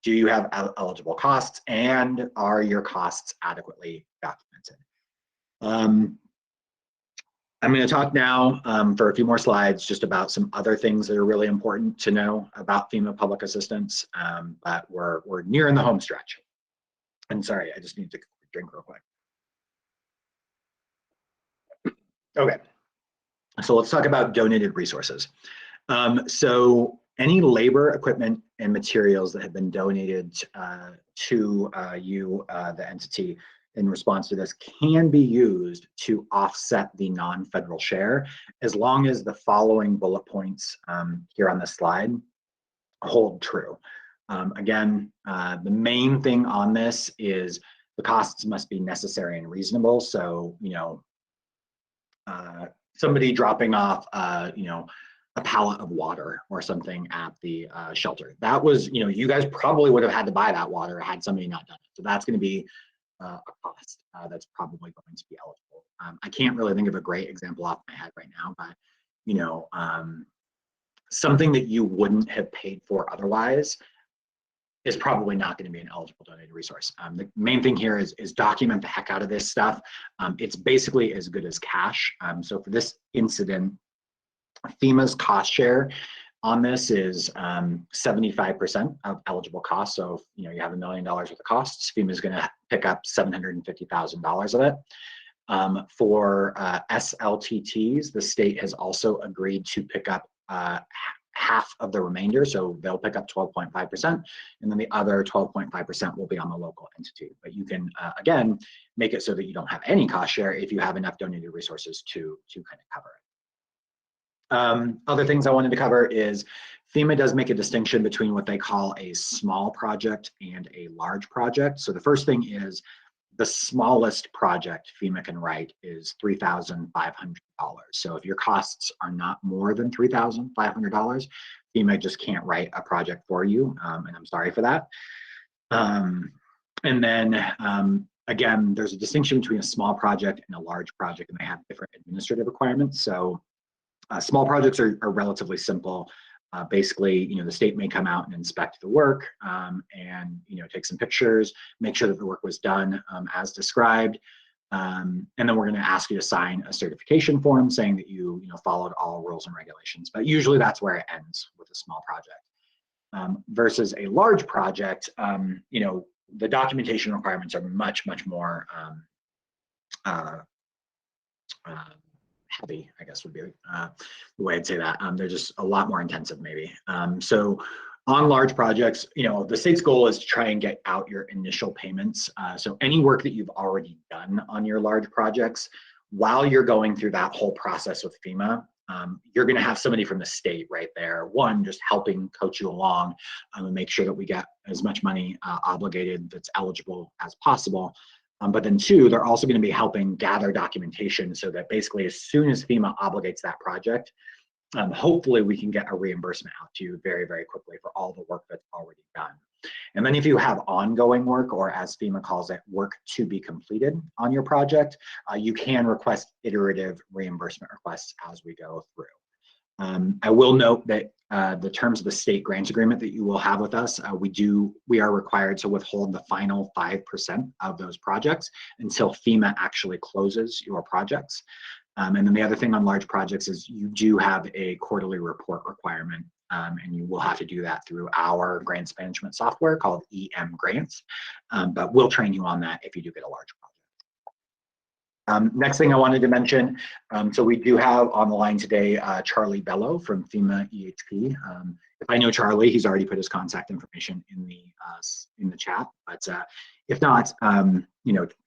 Do you have eligible costs? And are your costs adequately documented? I'm going to talk now for a few more slides just about some other things that are really important to know about FEMA public assistance, but we're nearing the home stretch. And sorry, I just need to drink real quick. Okay, so let's talk about donated resources. So any labor, equipment, and materials that have been donated to you, the entity, in response to this can be used to offset the non-federal share as long as the following bullet points here on this slide hold true. Again, the main thing on this is the costs must be necessary and reasonable. So, somebody dropping off, a pallet of water or something at the shelter. That was, you guys probably would have had to buy that water had somebody not done it. So that's going to be a cost that's probably going to be eligible. I can't really think of a great example off my head right now, but something that you wouldn't have paid for otherwise is probably not going to be an eligible donated resource. The main thing here is document the heck out of this stuff. It's basically as good as cash. So for this incident, FEMA's cost share on this is 75% of eligible costs. So if you have $1 million worth of costs, FEMA is going to pick up $750,000 of it. For SLTTs, the state has also agreed to pick up half of the remainder. So they'll pick up 12.5%, and then the other 12.5% will be on the local entity. But you can, again, make it so that you don't have any cost share if you have enough donated resources to kind of cover it. Other things I wanted to cover is FEMA does make a distinction between what they call a small project and a large project. So the first thing is the smallest project FEMA can write is $3,500. So if your costs are not more than $3,500, FEMA just can't write a project for you, and I'm sorry for that. And then again, there's a distinction between a small project and a large project, and they have different administrative requirements. So small projects are relatively simple. Basically, the state may come out and inspect the work and, take some pictures, make sure that the work was done as described. And then we're going to ask you to sign a certification form saying that you followed all rules and regulations. But usually that's where it ends with a small project. Versus a large project, the documentation requirements are much, much more heavy, I guess would be the way I'd say that. They're just a lot more intensive maybe. So on large projects, the state's goal is to try and get out your initial payments. So any work that you've already done on your large projects, while you're going through that whole process with FEMA, you're going to have somebody from the state right there, one, just helping coach you along and make sure that we get as much money obligated that's eligible as possible. But then two, they're also going to be helping gather documentation so that basically as soon as FEMA obligates that project, hopefully we can get a reimbursement out to you very, very quickly for all the work that's already done. And then if you have ongoing work, or as FEMA calls it, work to be completed on your project, you can request iterative reimbursement requests as we go through. I will note that the terms of the state grant agreement that you will have with us, we are required to withhold the final 5% of those projects until FEMA actually closes your projects. And then the other thing on large projects is you do have a quarterly report requirement, and you will have to do that through our grants management software called EM Grants, but we'll train you on that if you do get a large project. Next thing I wanted to mention, so we do have on the line today Charlie Bello from FEMA EHP. If I know Charlie, he's already put his contact information in the chat. But if not,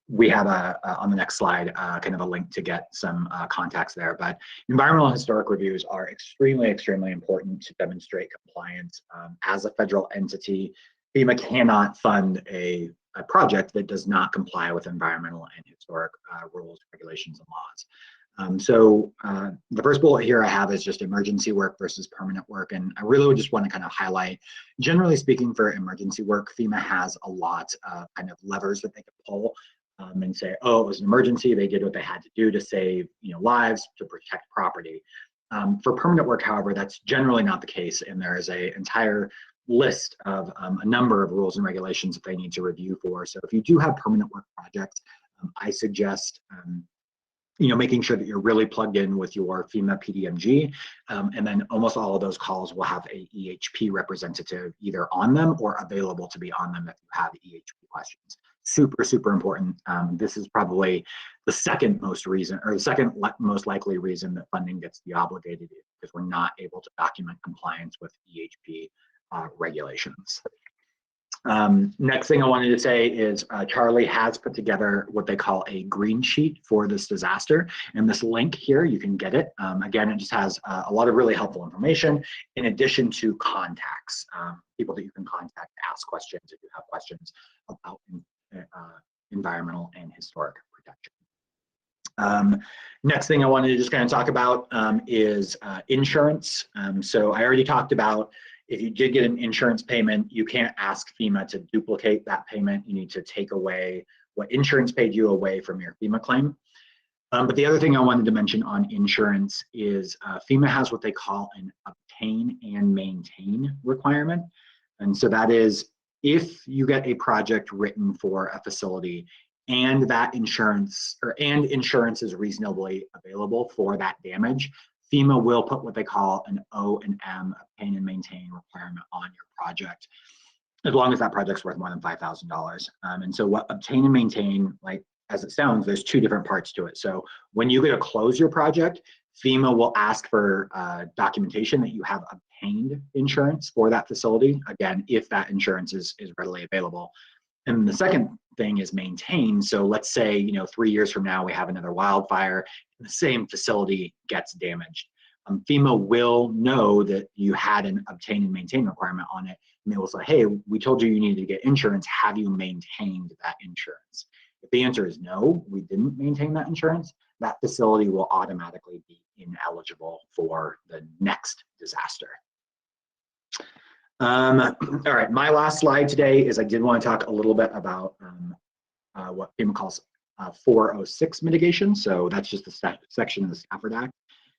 we have on the next slide kind of a link to get some contacts there. But environmental and historic reviews are extremely, extremely important to demonstrate compliance. As a federal entity, FEMA cannot fund a project that does not comply with environmental and historic rules, regulations, and laws. So the first bullet here I have is just emergency work versus permanent work. And I really would just want to kind of highlight, generally speaking, for emergency work, FEMA has a lot of kind of levers that they can pull and say, oh, it was an emergency. They did what they had to do to save lives, to protect property. For permanent work, however, that's generally not the case. And there is an entire list of a number of rules and regulations that they need to review for. So if you do have permanent work projects, I suggest making sure that you're really plugged in with your FEMA PDMG, and then almost all of those calls will have a EHP representative either on them or available to be on them if you have EHP questions. Super, super important. This is probably the second most likely reason that funding gets deobligated, because we're not able to document compliance with EHP regulations. Next thing I wanted to say is Charlie has put together what they call a green sheet for this disaster. And this link here, you can get it. Again, it just has a lot of really helpful information in addition to contacts, people that you can contact to ask questions if you have questions about environmental and historic protection. Next thing I wanted to just kind of talk about is insurance. So I already talked about, if you did get an insurance payment, you can't ask FEMA to duplicate that payment. You need to take away what insurance paid you away from your FEMA claim. But the other thing I wanted to mention on insurance is FEMA has what they call an obtain and maintain requirement. And so that is, if you get a project written for a facility and that insurance is reasonably available for that damage, FEMA will put what they call an O&M, obtain and maintain requirement on your project, as long as that project's worth more than $5,000. And so what obtain and maintain, like as it sounds, there's two different parts to it. So when you go to close your project, FEMA will ask for documentation that you have obtained insurance for that facility, again, if that insurance is readily available. And the second thing is maintain. So let's say, 3 years from now, we have another wildfire, and the same facility gets damaged. FEMA will know that you had an obtain and maintain requirement on it, and they will say, hey, we told you needed to get insurance. Have you maintained that insurance? If the answer is no, we didn't maintain that insurance, that facility will automatically be ineligible for the next disaster. All right, my last slide today is I did want to talk a little bit about what FEMA calls 406 mitigation. So that's just the section of the Stafford Act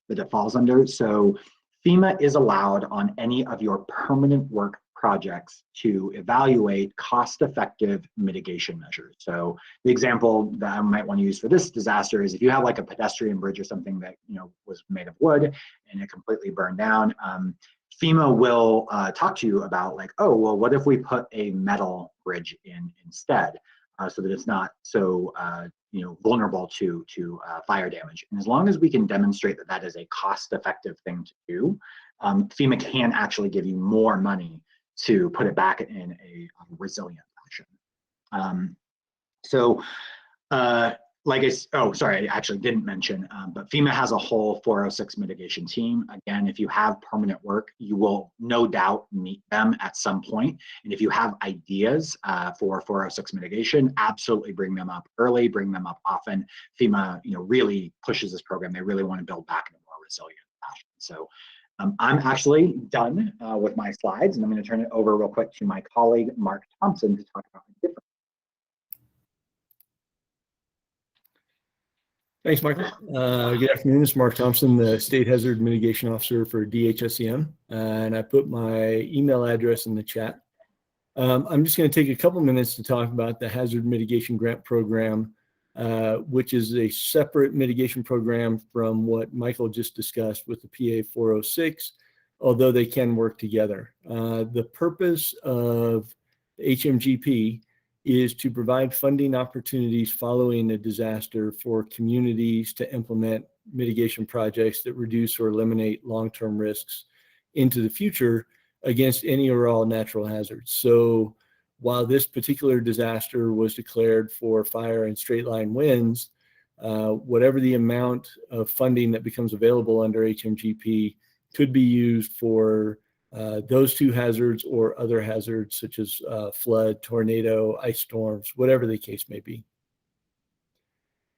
that it falls under. So FEMA is allowed on any of your permanent work projects to evaluate cost-effective mitigation measures. So the example that I might want to use for this disaster is if you have like a pedestrian bridge or something that was made of wood and it completely burned down, FEMA will talk to you about like, oh, well, what if we put a metal bridge in instead, so that it's not so vulnerable to fire damage. And as long as we can demonstrate that that is a cost-effective thing to do, FEMA can actually give you more money to put it back in a resilient fashion. I actually didn't mention, but FEMA has a whole 406 mitigation team. Again, if you have permanent work, you will no doubt meet them at some point. And if you have ideas for 406 mitigation, absolutely bring them up early, bring them up often. FEMA, really pushes this program. They really want to build back in a more resilient fashion. So I'm actually done with my slides, and I'm going to turn it over real quick to my colleague, Mark Thompson, to talk about the different. Thanks, Michael. Good afternoon. It's Mark Thompson, the State Hazard Mitigation Officer for DHSEM, and I put my email address in the chat. I'm just going to take a couple minutes to talk about the Hazard Mitigation Grant Program, which is a separate mitigation program from what Michael just discussed with the PA 406, although they can work together. The purpose of HMGP is to provide funding opportunities following a disaster for communities to implement mitigation projects that reduce or eliminate long-term risks into the future against any or all natural hazards. So while this particular disaster was declared for fire and straight line winds, whatever the amount of funding that becomes available under HMGP could be used for those two hazards or other hazards such as flood, tornado, ice storms, whatever the case may be.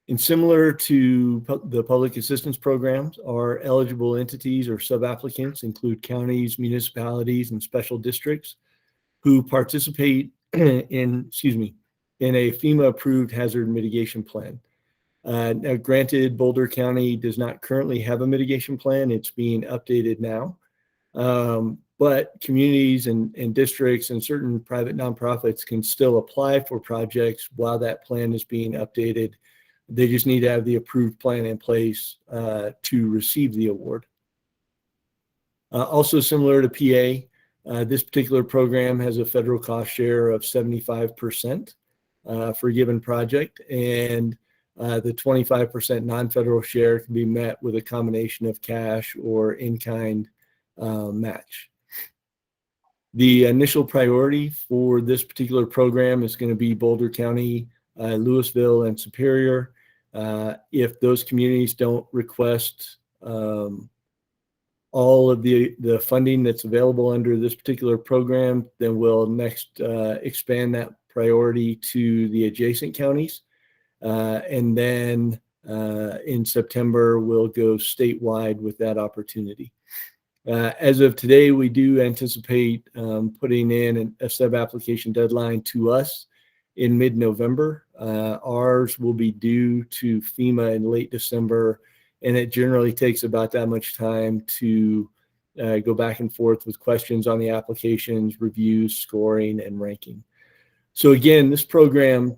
And similar to the public assistance programs, our eligible entities or sub-applicants include counties, municipalities, and special districts who participate in a FEMA-approved hazard mitigation plan. Now, granted, Boulder County does not currently have a mitigation plan. It's being updated now. But communities and districts and certain private nonprofits can still apply for projects while that plan is being updated. They just need to have the approved plan in place to receive the award. Also similar to PA, this particular program has a federal cost share of 75% for a given project, and the 25% non-federal share can be met with a combination of cash or in-kind match. The initial priority for this particular program is going to be Boulder County, Louisville, and Superior. If those communities don't request all of the funding that's available under this particular program, then we'll next expand that priority to the adjacent counties. And then in September, we'll go statewide with that opportunity. As of today, we do anticipate putting in a sub-application deadline to us in mid-November. Ours will be due to FEMA in late December, and it generally takes about that much time to go back and forth with questions on the applications, reviews, scoring, and ranking. So again, this program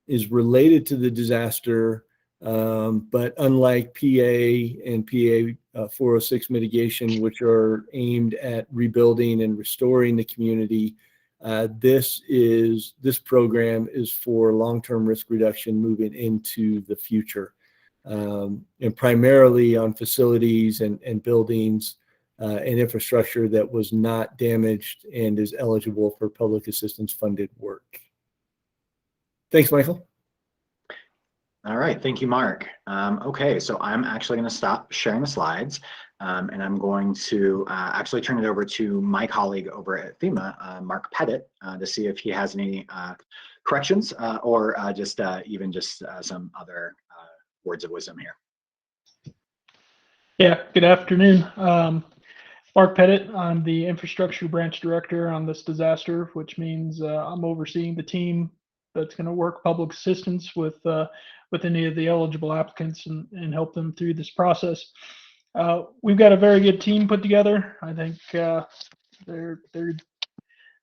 is related to the disaster, but unlike PA and PA 406 mitigation, which are aimed at rebuilding and restoring the community, this program is for long-term risk reduction moving into the future, and primarily on facilities and buildings and infrastructure that was not damaged and is eligible for public assistance funded work. Thanks, Michael. All right, thank you, Mark. Okay, so I'm actually going to stop sharing the slides, and I'm going to actually turn it over to my colleague over at FEMA, Mark Pettit, to see if he has any corrections or just some other words of wisdom here. Yeah, good afternoon. Mark Pettit, I'm the infrastructure branch director on this disaster, which means I'm overseeing the team that's going to work public assistance with any of the eligible applicants and help them through this process. We've got a very good team put together. I think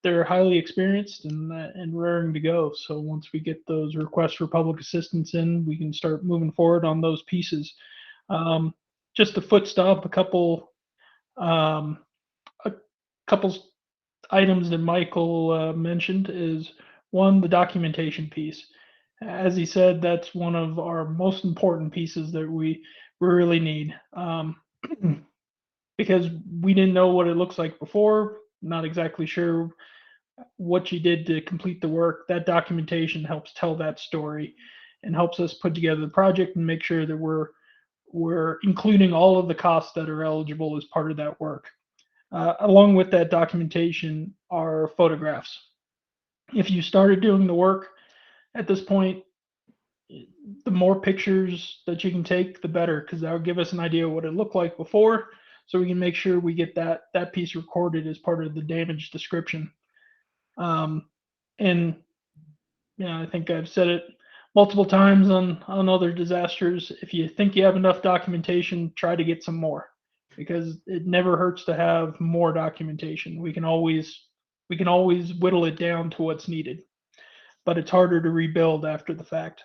they're highly experienced and raring to go. So once we get those requests for public assistance in, we can start moving forward on those pieces. Just a foot stop, a couple items that Michael mentioned is one, the documentation piece. As he said, that's one of our most important pieces that we really need, because we didn't know what it looks like before, not exactly sure what you did to complete the work. That documentation helps tell that story and helps us put together the project and make sure that we're including all of the costs that are eligible as part of that work. Along with that documentation are photographs. If you started doing the work at this point, the more pictures that you can take, the better, because that will give us an idea of what it looked like before, so we can make sure we get that piece recorded as part of the damage description. And I think I've said it multiple times on other disasters. If you think you have enough documentation, try to get some more, because it never hurts to have more documentation. We can always whittle it down to what's needed, but it's harder to rebuild after the fact.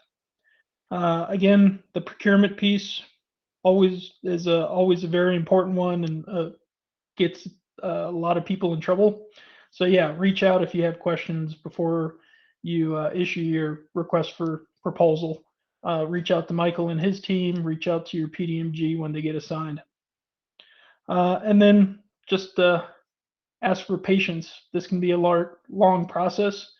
Again, the procurement piece always a very important one, and gets a lot of people in trouble. So yeah, reach out if you have questions before you issue your request for proposal. Reach out to Michael and his team. Reach out to your PDMG when they get assigned. And then just ask for patience. This can be a long process.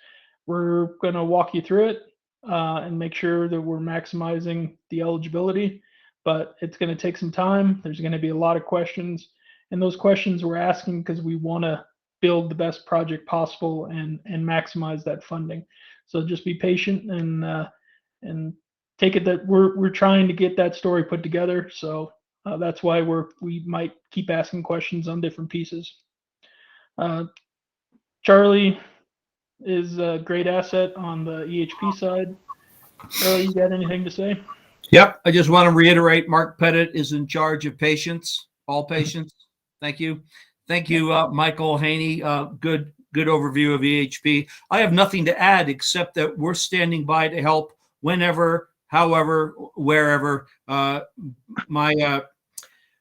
We're going to walk you through it and make sure that we're maximizing the eligibility, but it's going to take some time. There's going to be a lot of questions, and those questions we're asking because we want to build the best project possible and maximize that funding. So just be patient and take it that we're trying to get that story put together. So that's why we might keep asking questions on different pieces. Charlie is a great asset on the EHP side. Charlie, you got anything to say? Yep. I just want to reiterate, Mark Pettit is in charge of patients, all patients. Thank you. Thank you, Michael Haney. Good overview of EHP. I have nothing to add except that we're standing by to help whenever, however, wherever.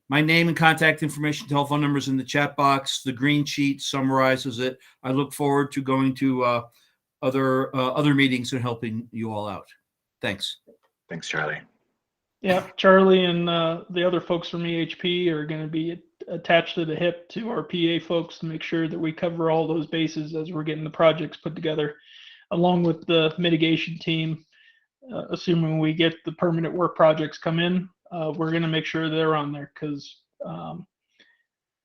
My name and contact information, telephone numbers in the chat box. The green sheet summarizes it. I look forward to going to other meetings and helping you all out. Thanks. Thanks, Charlie. Yeah, Charlie and the other folks from EHP are going to be attached to the hip to our PA folks to make sure that we cover all those bases as we're getting the projects put together, along with the mitigation team. Assuming we get the permanent work projects come in, we're going to make sure they're on there, because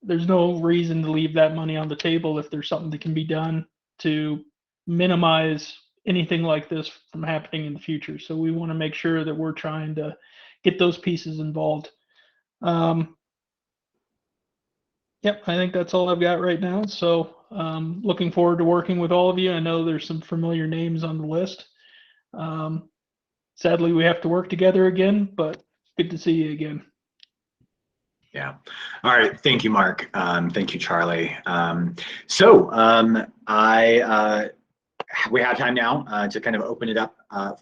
there's no reason to leave that money on the table if there's something that can be done to minimize anything like this from happening in the future. So we want to make sure that we're trying to get those pieces involved. Yep, I think that's all I've got right now. So looking forward to working with all of you. I know there's some familiar names on the list. Sadly, we have to work together again, but good to see you again. Yeah. All right. Thank you, Mark. Thank you, Charlie. We have time now to kind of open it up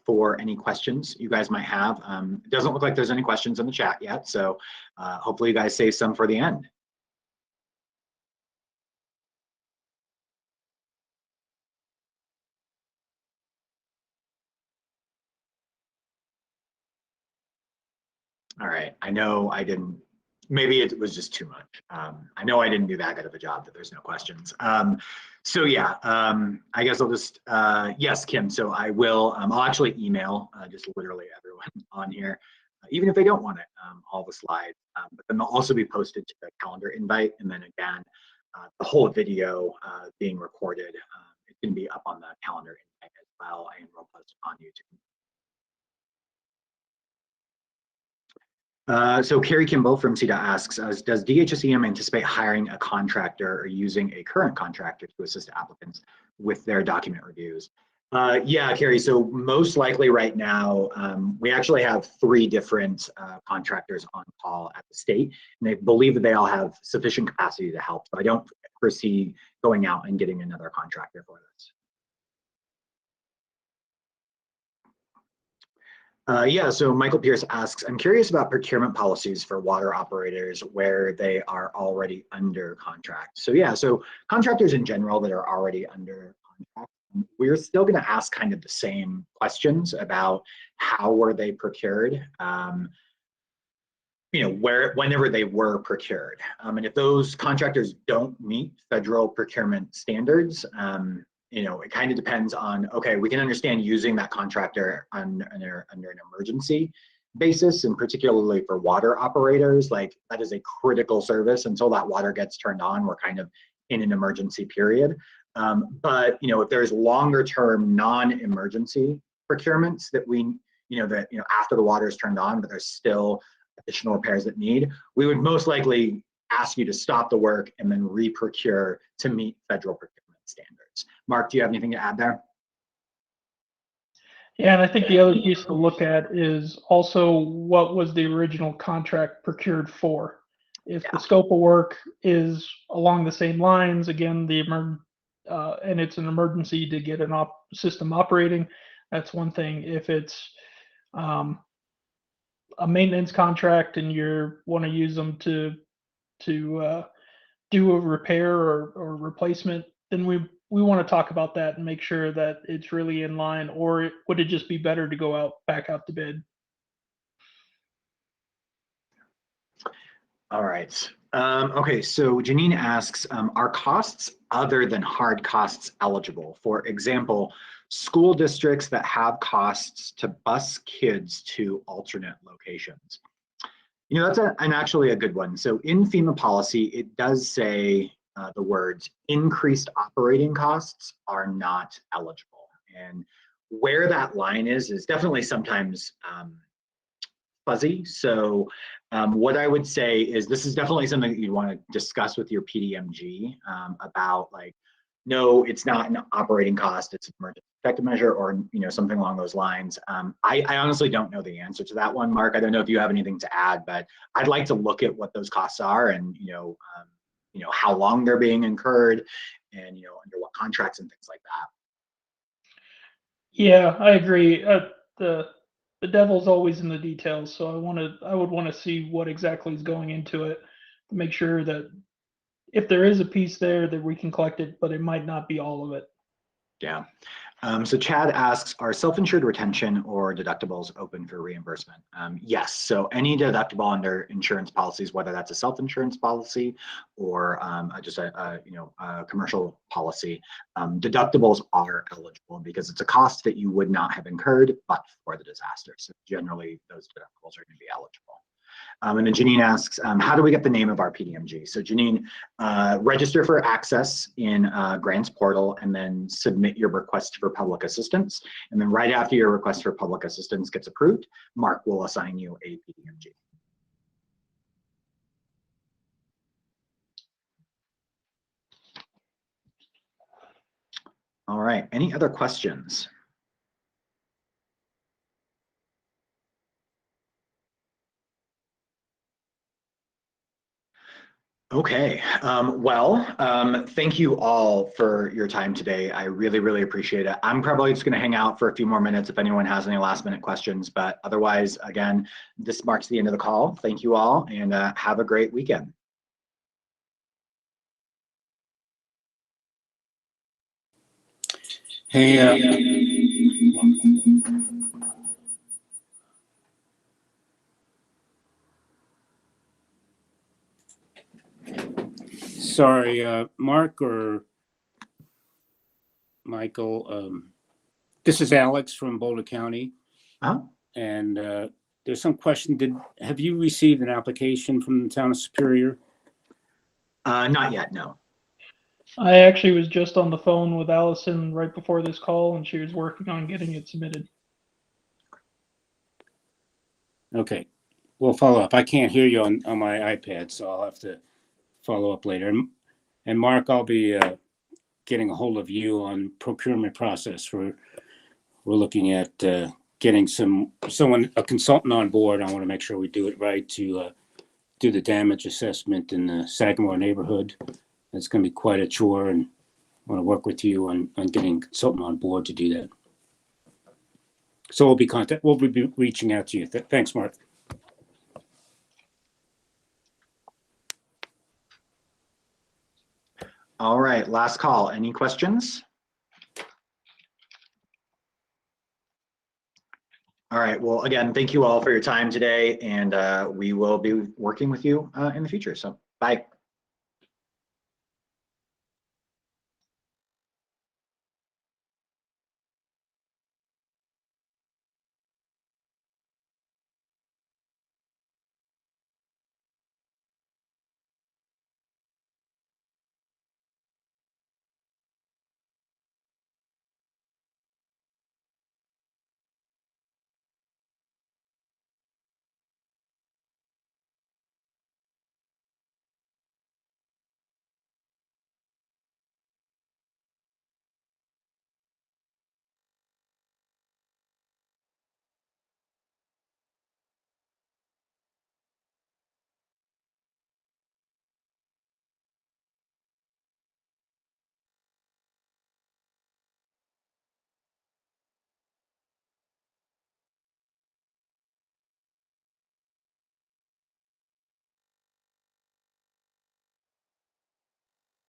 for any questions you guys might have. It doesn't look like there's any questions in the chat yet, so hopefully you guys save some for the end. All right. I know I didn't. Maybe it was just too much. I know I didn't do that good of a job that there's no questions. So yeah, I guess I'll just, yes, Kim, so I will, I'll actually email just literally everyone on here, even if they don't want it, all the slides, but then they'll also be posted to the calendar invite. And then again, the whole video being recorded, it can be up on the calendar invite as well, and we'll post it on YouTube. So Carrie Kimball from CDOT asks, does DHSEM anticipate hiring a contractor or using a current contractor to assist applicants with their document reviews? Yeah, Carrie. So most likely right now, we actually have 3 different contractors on call at the state, and they believe that they all have sufficient capacity to help. So I don't foresee going out and getting another contractor for this. Yeah, so Michael Pierce asks, I'm curious about procurement policies for water operators where they are already under contract. So yeah, so contractors in general that are already under contract, we're still going to ask kind of the same questions about how were they procured, whenever they were procured. And if those contractors don't meet federal procurement standards, it kind of depends on, okay, we can understand using that contractor under an emergency basis, and particularly for water operators, like that is a critical service. Until that water gets turned on, we're kind of in an emergency period. But if there's longer term non-emergency procurements that after the water is turned on, but there's still additional repairs that need, we would most likely ask you to stop the work and then re-procure to meet federal procurement standards. Mark, do you have anything to add there? Yeah, and I think the other piece to look at is also what was the original contract procured for. If the scope of work is along the same lines, again, and it's an emergency to get an system operating, that's one thing. If it's a maintenance contract and you want to use them to do a repair or replacement, then we want to talk about that and make sure that it's really in line, or would it just be better to go back out to bid? All right. Okay, so Janine asks, are costs other than hard costs eligible? For example, school districts that have costs to bus kids to alternate locations. That's actually a good one. So in FEMA policy, it does say the words increased operating costs are not eligible. And where that line is definitely sometimes fuzzy. So what I would say is this is definitely something that you want to discuss with your PDMG about, like, no, it's not an operating cost, it's an emergency protective measure, or something along those lines. I honestly don't know the answer to that one, Mark. I don't know if you have anything to add, but I'd like to look at what those costs are and how long they're being incurred, and under what contracts and things like that. Yeah, I agree. The devil's always in the details, so I would want to see what exactly is going into it to make sure that if there is a piece there that we can collect it, but it might not be all of it. Yeah. So Chad asks, are self-insured retention or deductibles open for reimbursement? Yes. So any deductible under insurance policies, whether that's a self-insurance policy or just a commercial policy, deductibles are eligible because it's a cost that you would not have incurred but for the disaster. So generally, those deductibles are going to be eligible. And then Janine asks, how do we get the name of our PDMG? So Janine, register for access in grants portal and then submit your request for public assistance. And then right after your request for public assistance gets approved, Mark will assign you a PDMG. All right, any other questions? Okay, thank you all for your time today. I really, really appreciate it. I'm probably just gonna hang out for a few more minutes if anyone has any last minute questions, but otherwise, again, this marks the end of the call. Thank you all, and have a great weekend. Hey, sorry, Mark or Michael, this is Alex from Boulder County. And there's some question, have you received an application from the town of Superior? Not yet, no. I actually was just on the phone with Allison right before this call, and she was working on getting it submitted. Okay, we'll follow up. I can't hear you on my iPad, so I'll have to follow up later. And Mark, I'll be getting a hold of you on procurement process for we're looking at getting a consultant on board. I want to make sure we do it right to do the damage assessment in the Sagamore neighborhood. It's going to be quite a chore, and I want to work with you on getting a consultant on board to do that. So we'll be reaching out to you. Thanks, Mark. All right, last call. Any questions? All right, well, again, thank you all for your time today, and we will be working with you in the future. So bye.